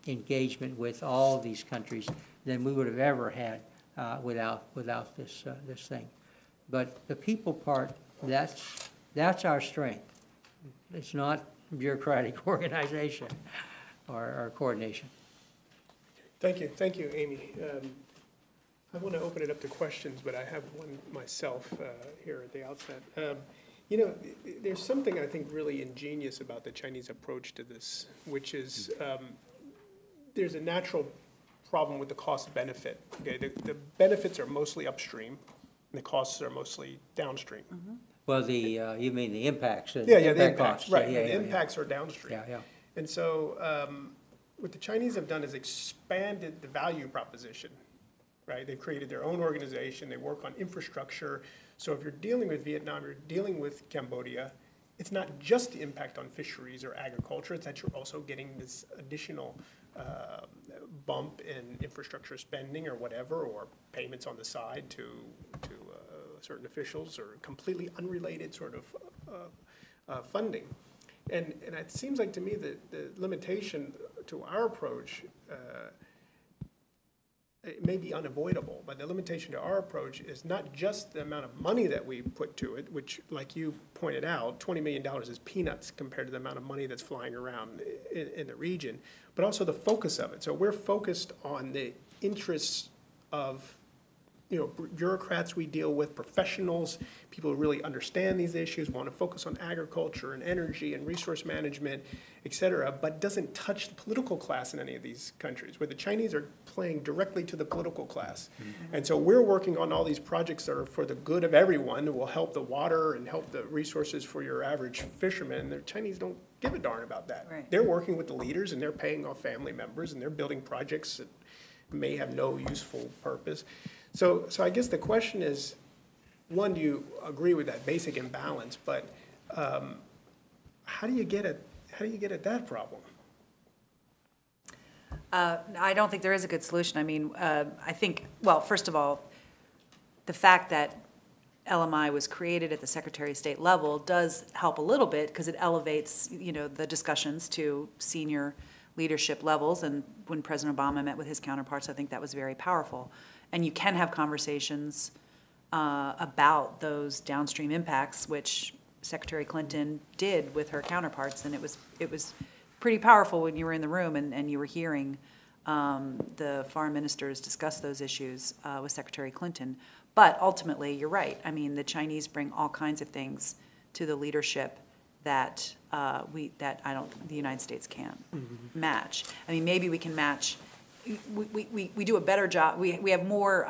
engagement with all of these countries than we would have ever had without this thing. But the people part, that's our strength. It's not bureaucratic organization or coordination. Thank you, Amy. I want to open it up to questions, but I have one myself here at the outset. You know, there's something I think really ingenious about the Chinese approach to this, which is there's a natural problem with the cost benefit. Okay, the benefits are mostly upstream, and the costs are mostly downstream. Well, you mean the impacts? Yeah, the impact impacts, costs. right. Yeah, The yeah, impacts are downstream. Yeah. And so what the Chinese have done is expanded the value proposition, right? They've created their own organization. They work on infrastructure. So if you're dealing with Vietnam, you're dealing with Cambodia, it's not just the impact on fisheries or agriculture, it's that you're also getting this additional bump in infrastructure spending or whatever, or payments on the side to certain officials, or completely unrelated sort of funding. And it seems like to me that the limitation to our approach, it may be unavoidable, but the limitation to our approach is not just the amount of money that we put to it, which, like you pointed out, $20 million is peanuts compared to the amount of money that's flying around in the region, but also the focus of it. So we're focused on the interests of bureaucrats we deal with, professionals, people who really understand these issues, want to focus on agriculture and energy and resource management, et cetera, but doesn't touch the political class in any of these countries, where the Chinese are playing directly to the political class. And so we're working on all these projects that are for the good of everyone, that will help the water and help the resources for your average fisherman. And the Chinese don't give a darn about that. Right. They're working with the leaders, and they're paying off family members, and they're building projects that may have no useful purpose. So I guess the question is, one, do you agree with that basic imbalance? But how do you get at that problem? I don't think there is a good solution. I mean, I think, well, first of all, the fact that LMI was created at the Secretary of State level does help a little bit, because it elevates, the discussions to senior leadership levels. And when President Obama met with his counterparts, I think that was very powerful. And you can have conversations about those downstream impacts, which Secretary Clinton did with her counterparts, and it was pretty powerful when you were in the room and you were hearing the foreign ministers discuss those issues with Secretary Clinton. But ultimately, you're right. I mean, the Chinese bring all kinds of things to the leadership that the United States can't match. I mean, maybe we can match. We do a better job. We have more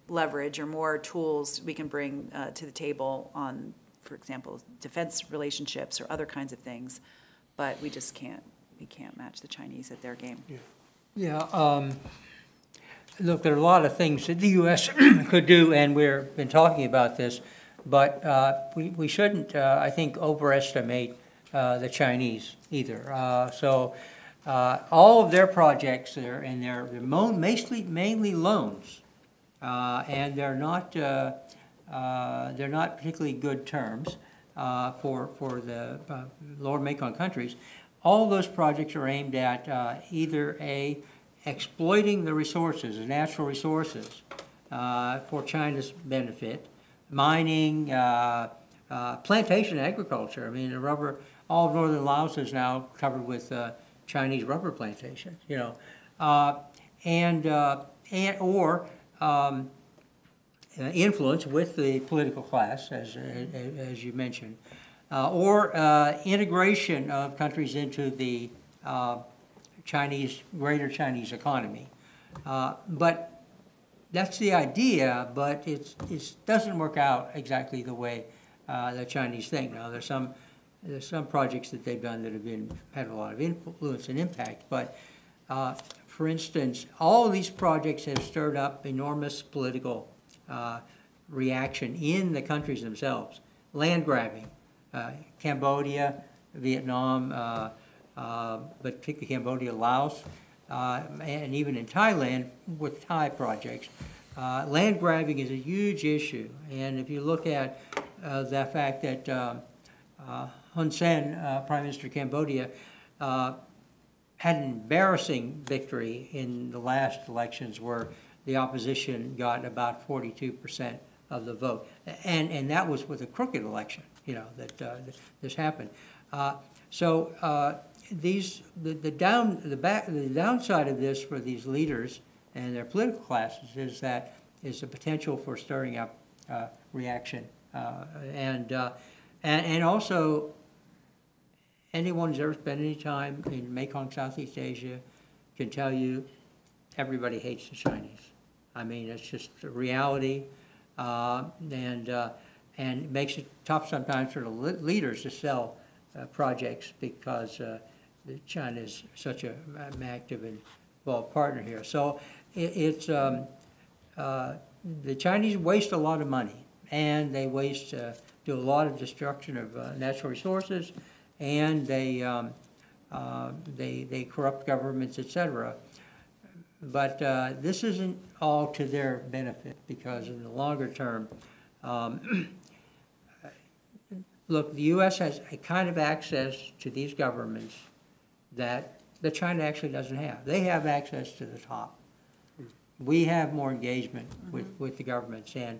leverage or more tools we can bring to the table on, for example, defense relationships or other kinds of things, but we just can't. We can't match the Chinese at their game. Yeah. Look, there are a lot of things that the U.S. could do, and we've been talking about this, but we shouldn't, I think, overestimate the Chinese either. All of their projects are in they're mainly loans, and they're not particularly good terms for the lower Mekong countries. All those projects are aimed at either exploiting the resources, the natural resources, for China's benefit, mining, plantation agriculture. I mean, all of northern Laos is now covered with Chinese rubber plantations, or influence with the political class, as you mentioned, or integration of countries into the greater Chinese economy. But that's the idea, but it doesn't work out exactly the way the Chinese think. Now, there's some projects that they've done that have had a lot of influence and impact, but for instance, all of these projects have stirred up enormous political reaction in the countries themselves. Land grabbing, Cambodia, Vietnam, but particularly Cambodia, Laos, and even in Thailand with Thai projects. Land grabbing is a huge issue, and if you look at the fact that Hun Sen, Prime Minister of Cambodia, had an embarrassing victory in the last elections where the opposition got about 42% of the vote. And that was with a crooked election, that this happened. The downside of this for these leaders and their political classes is that is the potential for stirring up reaction. And also, anyone who's ever spent any time in Mekong, Southeast Asia, can tell you everybody hates the Chinese. I mean, it's just a reality, and it makes it tough sometimes for the leaders to sell projects because China is such an active and involved partner here. So the Chinese waste a lot of money, and they do a lot of destruction of natural resources, and they corrupt governments, etc. But this isn't all to their benefit, because in the longer term, look, the U.S. has a kind of access to these governments that China actually doesn't have. They have access to the top. We have more engagement with the governments. And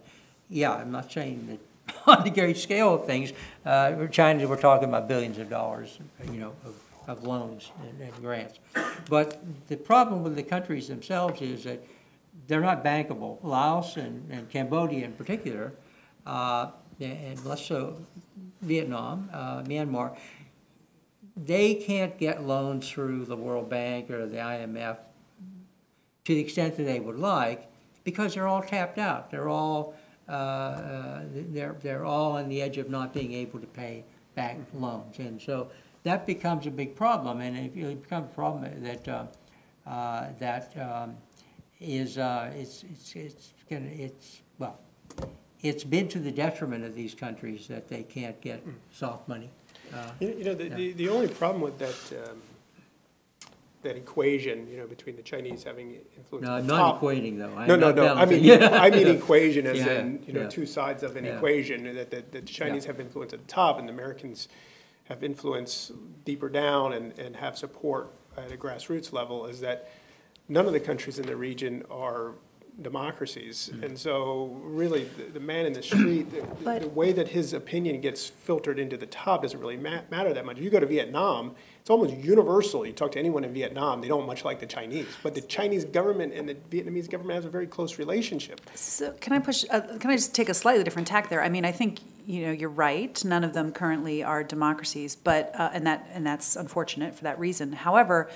yeah, I'm not saying that on the great scale of things, China, we're talking about billions of dollars, of loans and grants. But the problem with the countries themselves is that they're not bankable. Laos and Cambodia in particular, and less so Vietnam, Myanmar, they can't get loans through the World Bank or the IMF to the extent that they would like, because they're all tapped out. They're all they're all on the edge of not being able to pay back loans, and so that becomes a big problem. And it becomes a problem that it's been to the detriment of these countries that they can't get soft money. The only problem with that equation, between the Chinese having influence. No, at I'm the not top. equating though. No. I mean equation as Yeah, in yeah. two sides of an Yeah. equation. That the Chinese Yeah. have influence at the top, and the Americans have influence deeper down and have support at a grassroots level. Is that none of the countries in the region are democracies, and so really the man in the street, the way that his opinion gets filtered into the top doesn't really matter that much. If you go to Vietnam, it's almost universal. You talk to anyone in Vietnam, they don't much like the Chinese, but the Chinese government and the Vietnamese government has a very close relationship. So can I just take a slightly different tack there? I mean, I think you're right. None of them currently are democracies, but and that's unfortunate for that reason. However, I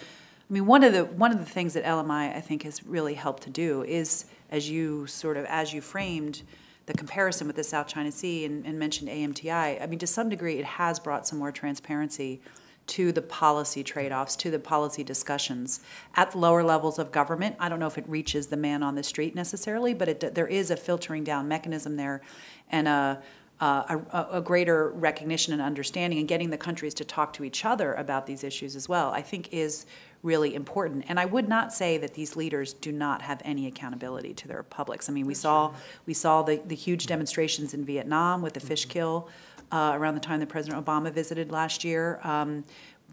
mean, one of the things that LMI I think has really helped to do is, as you framed the comparison with the South China Sea and mentioned AMTI, I mean, to some degree, it has brought some more transparency to the policy trade-offs, to the policy discussions at the lower levels of government. I don't know if it reaches the man on the street necessarily, but there is a filtering down mechanism there, and a greater recognition and understanding, and getting the countries to talk to each other about these issues as well, I think is really important. And I would not say that these leaders do not have any accountability to their publics. I mean, we saw the huge demonstrations in Vietnam with the fish kill around the time that President Obama visited last year.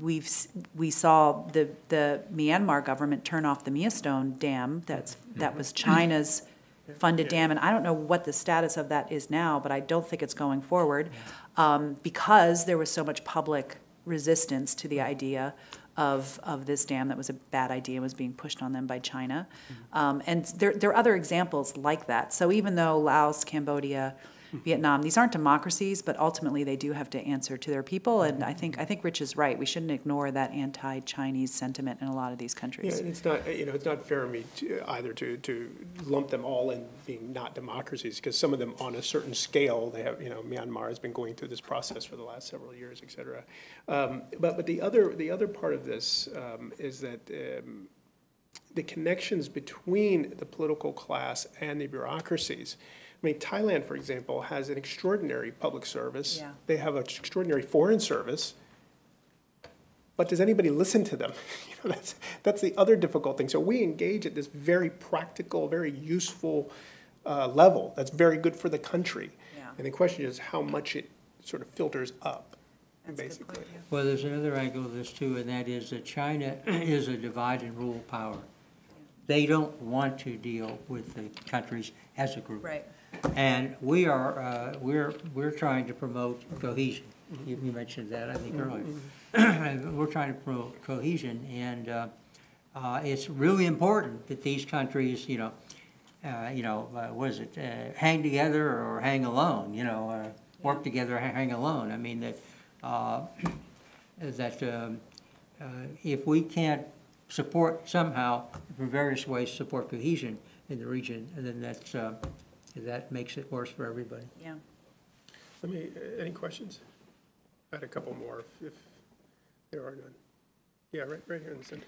We saw the Myanmar government turn off the Mia Dam. That was China's funded dam, and I don't know what the status of that is now, but I don't think it's going forward, because there was so much public resistance to the idea of this dam that was a bad idea and was being pushed on them by China. And there are other examples like that. So even though Laos, Cambodia, Vietnam, these aren't democracies, but ultimately they do have to answer to their people. And I think Rich is right. We shouldn't ignore that anti-Chinese sentiment in a lot of these countries. Yeah, and it's not fair of me to lump them all in being not democracies, because some of them on a certain scale, they have, Myanmar has been going through this process for the last several years, et cetera. But the other part of this is that the connections between the political class and the bureaucracies. I mean, Thailand, for example, has an extraordinary public service. Yeah. They have an extraordinary foreign service. But does anybody listen to them? That's the other difficult thing. So we engage at this very practical, very useful level. That's very good for the country. Yeah. And the question is how much it sort of filters up, That's a good basically. point, yeah. Well, there's another angle of this too, and that is that China is a divide and rule power. They don't want to deal with the countries as a group. Right. And we are we're trying to promote cohesion. You mentioned that, I think, earlier. We're trying to promote cohesion, and it's really important that these countries, what is it, hang together or hang alone, work together or hang alone. I mean, that if we can't support somehow, in various ways, support cohesion in the region, and then that makes it worse for everybody. Yeah. Any questions? I had a couple more if there are none. Yeah, right here in the center.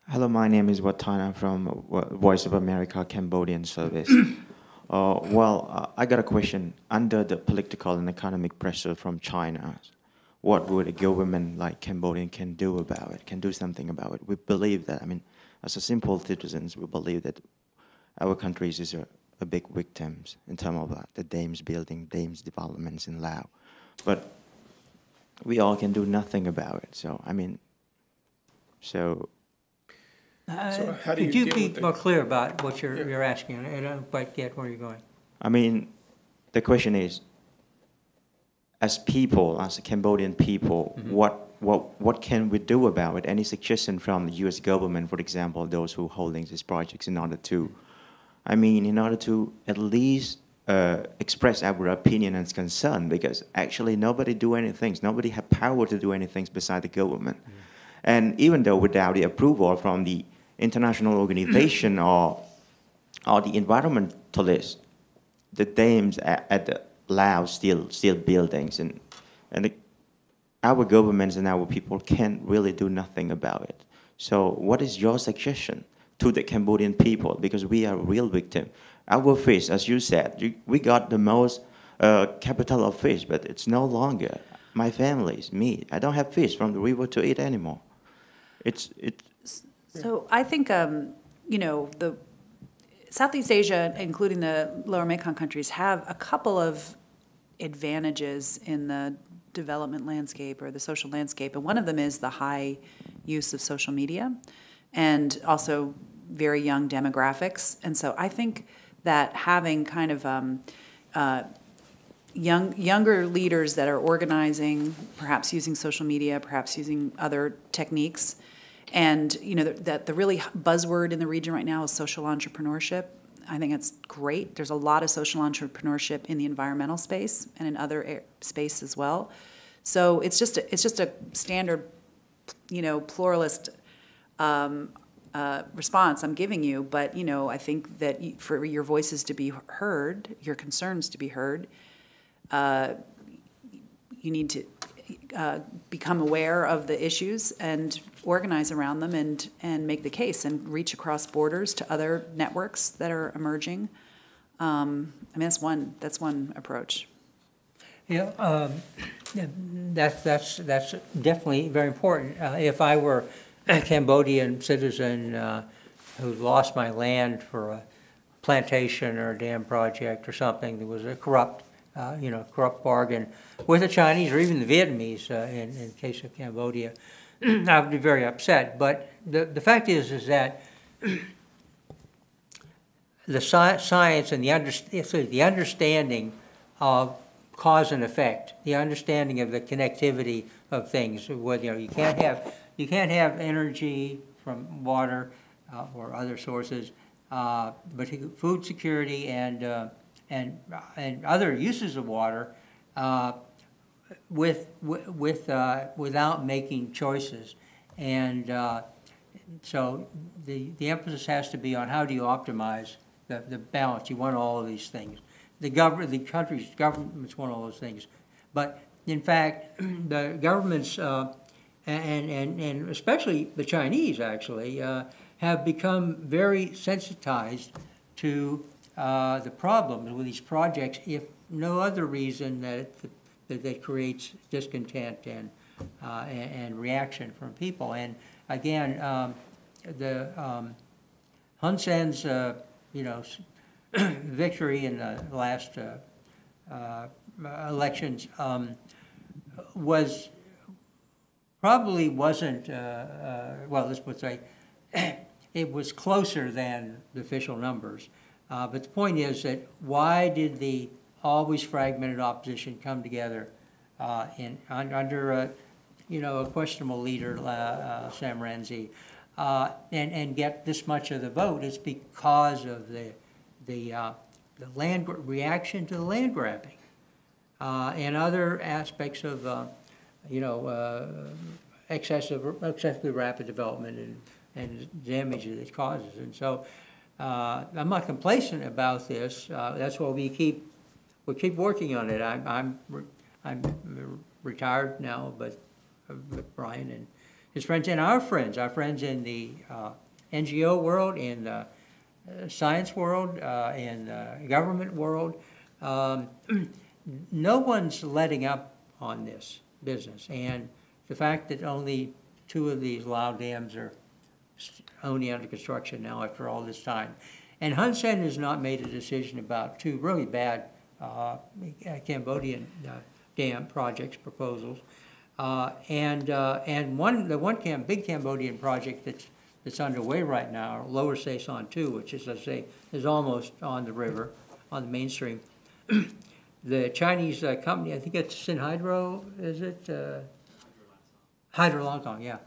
Hello, my name is Watana from Voice of America Cambodian Service. I got a question. Under the political and economic pressure from China, what would a government like Cambodian can do about it, can do something about it? We believe that, I mean, as a simple citizens, we believe that our country is a big victim in terms of the dams building, dams developments in Laos. But we all can do nothing about it. So, I mean, So how do Could you you deal be with more the, clear about what you're asking? I don't quite get where you're going. I mean, the question is, as people, as a Cambodian people, what can we do about it? Any suggestion from the U.S. government, for example, those who holding these projects, in order to at least express our opinion and concern, because actually nobody do anything, nobody have power to do anything beside the government. And even though without the approval from the international organization or the environmentalists, the dams at the Laos still buildings, and our governments and our people can't really do nothing about it. So what is your suggestion to the Cambodian people? Because we are a real victim. Our fish, as you said, we got the most capital of fish, but it's no longer my family's, me. I don't have fish from the river to eat anymore. So I think, the Southeast Asia, including the Lower Mekong countries, have a couple of advantages in the development landscape or the social landscape. And one of them is the high use of social media and also very young demographics. And so I think that having kind of younger leaders that are organizing, perhaps using social media, perhaps using other techniques, and that the really buzzword in the region right now is social entrepreneurship. I think it's great. There's a lot of social entrepreneurship in the environmental space and in other space as well. So it's just a standard, pluralist response I'm giving you. But I think that for your voices to be heard, your concerns to be heard, you need to become aware of the issues and organize around them and make the case and reach across borders to other networks that are emerging. That's one approach. Yeah, that's definitely very important. If I were a Cambodian citizen who lost my land for a plantation or a dam project or something that was a corrupt bargain with the Chinese or even the Vietnamese, in the case of Cambodia, I would be very upset. But the fact is that the science and the understanding of cause and effect, the understanding of the connectivity of things, whether you can't have energy from water or other sources, but food security and other uses of water without making choices. And so the emphasis has to be on how do you optimize the balance. You want all of these things. The country's governments want all those things. But in fact, the governments, and especially the Chinese actually, have become very sensitized to the problems with these projects, if no other reason that it creates discontent and reaction from people. And again, the Hun Sen's victory in the last elections probably wasn't well. Let's put say it was closer than the official numbers. But the point is that why did the always fragmented opposition come together under a questionable leader, Sam Rainsy, and get this much of the vote? It's because of the land reaction to the land grabbing. and other aspects of, excessively rapid development and damage that it causes. And so I'm not complacent about this. That's why we keep working on it. I'm retired now, but Brian and his friends and our friends in the NGO world, in the science world, in the government world, no one's letting up on this business. And the fact that only 2 of these Lao dams are only under construction now after all this time. And Hun Sen has not made a decision about 2 really bad Cambodian dam projects proposals, and the one big Cambodian project that's underway right now, Lower Say Son 2, which is, let's say, is almost on the river, on the mainstream. The Chinese company, I think it's Sinhydro, is it? Hydro Longkong, yeah.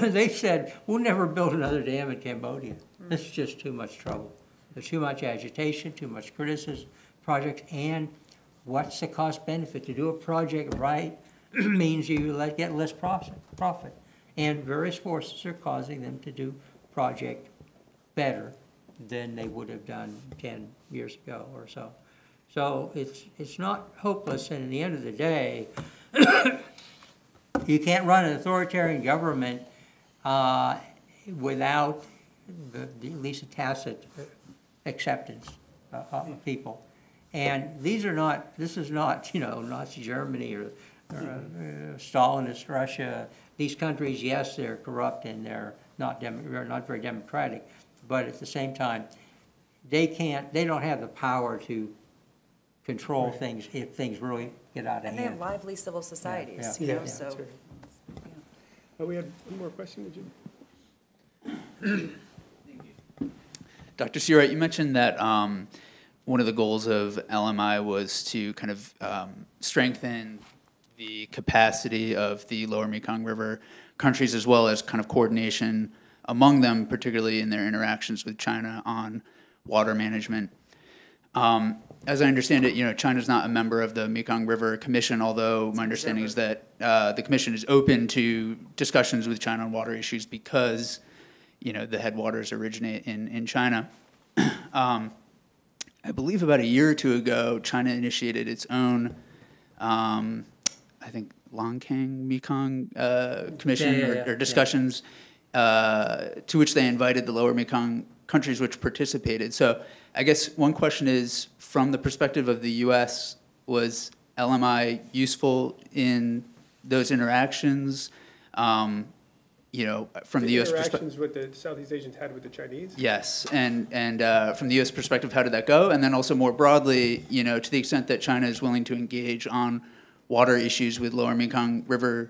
They said, we'll never build another dam in Cambodia. This is just too much trouble. There's too much agitation, too much criticism, projects, and what's the cost benefit? To do a project right means you get less profit. And various forces are causing them to do project better than they would have done 10 years ago or so. So it's not hopeless, and at the end of the day, you can't run an authoritarian government without at least a tacit acceptance of people. And this is not, Nazi Germany or Stalinist Russia. These countries, yes, they're corrupt and they're not very democratic, but at the same time, they don't have the power to control things if things really get out of hand. And they have lively civil societies, so. Right. Oh, we had one more question, did you? Dr. Seawright, you mentioned that one of the goals of LMI was to kind of strengthen the capacity of the Lower Mekong River countries, as well as kind of coordination among them, particularly in their interactions with China on water management. As I understand it, China's not a member of the Mekong River Commission, although my understanding is that the Commission is open to discussions with China on water issues because, the headwaters originate in China. I believe about a year or 2 ago, China initiated its own, I think, Longkang Mekong Commission or discussions to which they invited the Lower Mekong countries which participated. So I guess one question is, from the perspective of the U.S., was LMI useful in those interactions? From the U.S. perspective, interactions with the Southeast Asians had with the Chinese? Yes, and from the U.S. perspective, how did that go? And then also more broadly, to the extent that China is willing to engage on water issues with Lower Mekong River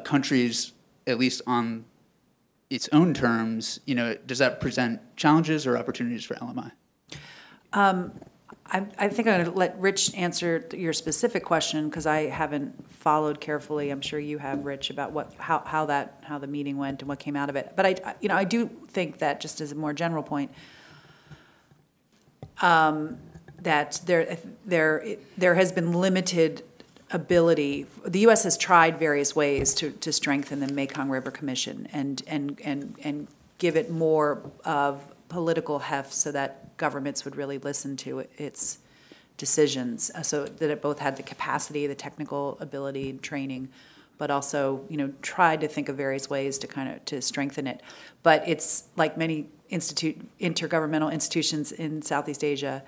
countries, at least on its own terms, does that present challenges or opportunities for LMI? I think I'm going to let Rich answer your specific question because I haven't followed carefully. I'm sure you have, Rich, about how the meeting went and what came out of it. But I do think that, just as a more general point, that there has been limited ability. The U.S. has tried various ways to strengthen the Mekong River Commission and give it more of political heft so that governments would really listen to its decisions, so that it both had the capacity, the technical ability, training, but also, tried to think of various ways to strengthen it. But it's like many intergovernmental institutions in Southeast Asia,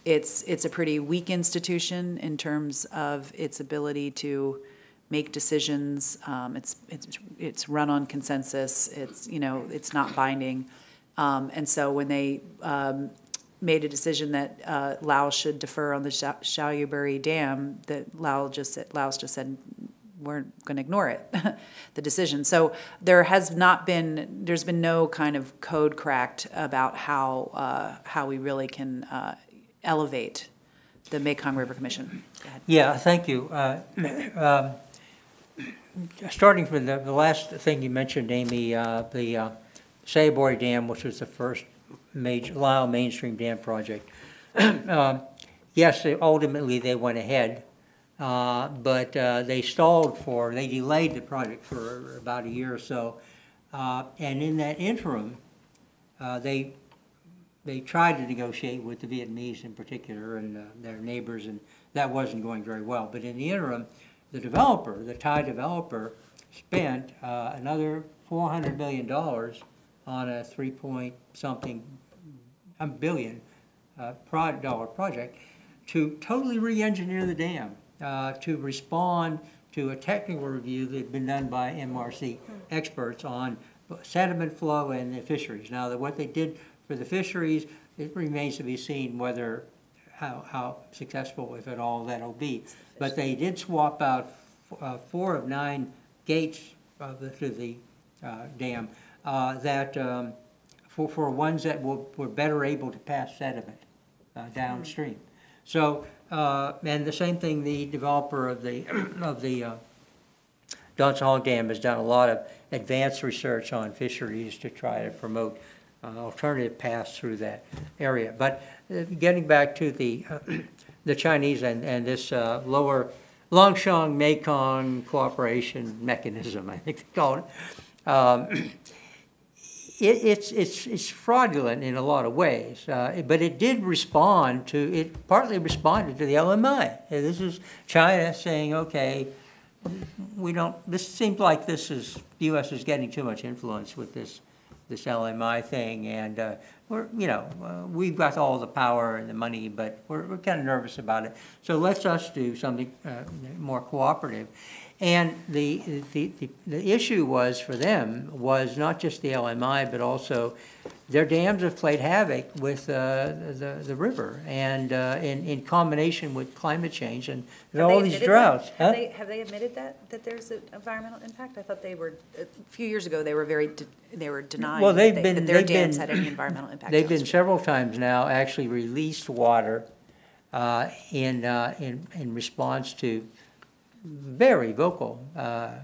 it's a pretty weak institution in terms of its ability to make decisions. It's run on consensus. It's not binding. And so when they made a decision that Laos should defer on the Shaoyuburi Dam, that Laos just said, we're going to ignore it, the decision. So there's been no kind of code cracked about how we really can elevate the Mekong River Commission. Go ahead. Yeah, thank you. Starting from the last thing you mentioned, Amy, the Shaoyuburi Dam, which was the first major Lao mainstream dam project. Yes, ultimately they went ahead but they delayed the project for about a year or so. And in that interim, they tried to negotiate with the Vietnamese in particular and their neighbors, and that wasn't going very well. But in the interim, the Thai developer, spent another $400 million on a 3-point-something billion dollar project to totally re-engineer the dam, to respond to a technical review that had been done by MRC experts on sediment flow and the fisheries. Now, what they did for the fisheries, it remains to be seen whether how successful, if at all, that'll be. But they did swap out 4 of 9 gates to the dam for ones that were better able to pass sediment downstream. So, and the same thing, the developer of the Don Song Dam has done a lot of advanced research on fisheries to try to promote alternative paths through that area. But getting back to the Chinese and this lower Longshang Mekong cooperation mechanism, I think they call it. It's fraudulent in a lot of ways, but it did respond to, it partly responded to the LMI. This is China saying, okay, this seems like the U.S. is getting too much influence with this LMI thing, and we've got all the power and the money, but we're kind of nervous about it. So let's us do something more cooperative. And the issue was for them was not just the LMI, but also their dams have played havoc with the river, and in combination with climate change and all these droughts. Have they admitted that there's an environmental impact? I thought they were, a few years ago, they were denying that their dams had any environmental impact. They've been several times now actually released water in response to very vocal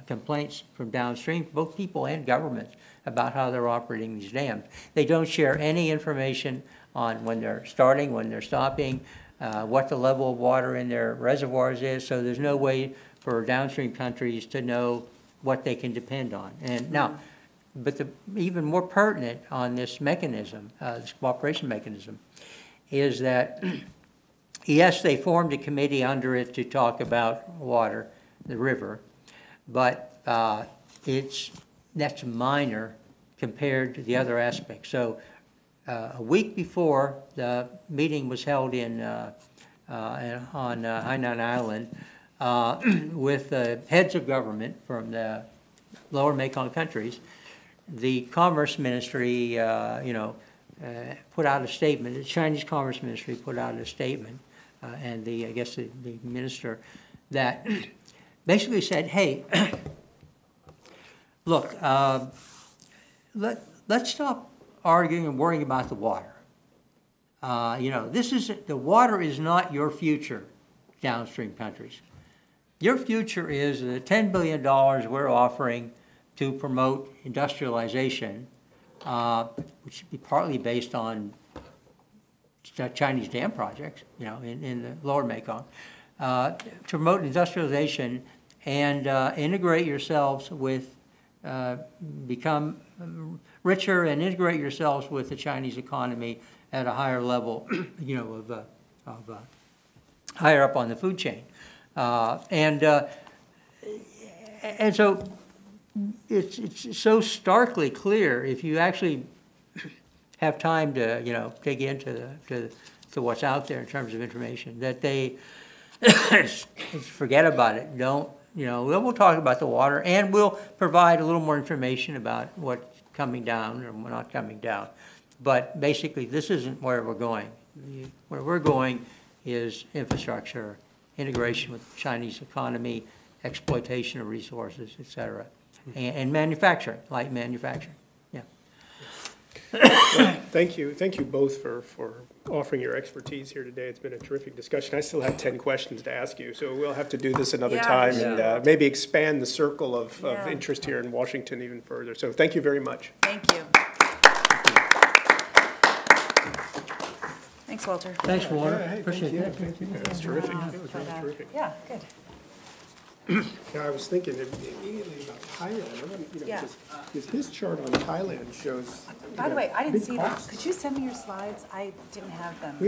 complaints from downstream, both people and governments, about how they're operating these dams. They don't share any information on when they're starting, when they're stopping, what the level of water in their reservoirs is, so there's no way for downstream countries to know what they can depend on. And now, but even more pertinent on this mechanism, this cooperation mechanism, is that yes, they formed a committee under it to talk about water, the river, but that's minor compared to the other aspects. So a week before the meeting was held on Hainan Island with the heads of government from the lower Mekong countries, the Commerce Ministry, put out a statement. The Chinese Commerce Ministry put out a statement, and I guess the minister, that basically said, hey, look, let's stop arguing and worrying about the water. The water is not your future, downstream countries. Your future is the $10 billion we're offering to promote industrialization, which should be partly based on Chinese dam projects, in the lower Mekong, to promote industrialization and integrate yourselves with, become richer and integrate yourselves with the Chinese economy at a higher level, of higher up on the food chain. And so it's so starkly clear, if you actually have time to dig into to what's out there in terms of information, that they forget about it. We'll talk about the water, and we'll provide a little more information about what's coming down or not coming down. But basically, this isn't where we're going. Where we're going is infrastructure, integration with the Chinese economy, exploitation of resources, et cetera, and manufacturing, light manufacturing. Yeah. Well, thank you both for offering your expertise here today. It's been a terrific discussion. I still have 10 questions to ask you, so we'll have to do this another time and maybe expand the circle of interest here in Washington even further. So thank you very much. Thank you. Thanks, Walter. Thanks, Walter. Hey, Appreciate it. Thank you. That's terrific. That was really terrific. Yeah, good. Yeah, I was thinking immediately about Thailand. I wouldn't, you know, Yeah. because his chart on Thailand shows. By the way, I didn't big see that. costs. Could you send me your slides? I didn't have them.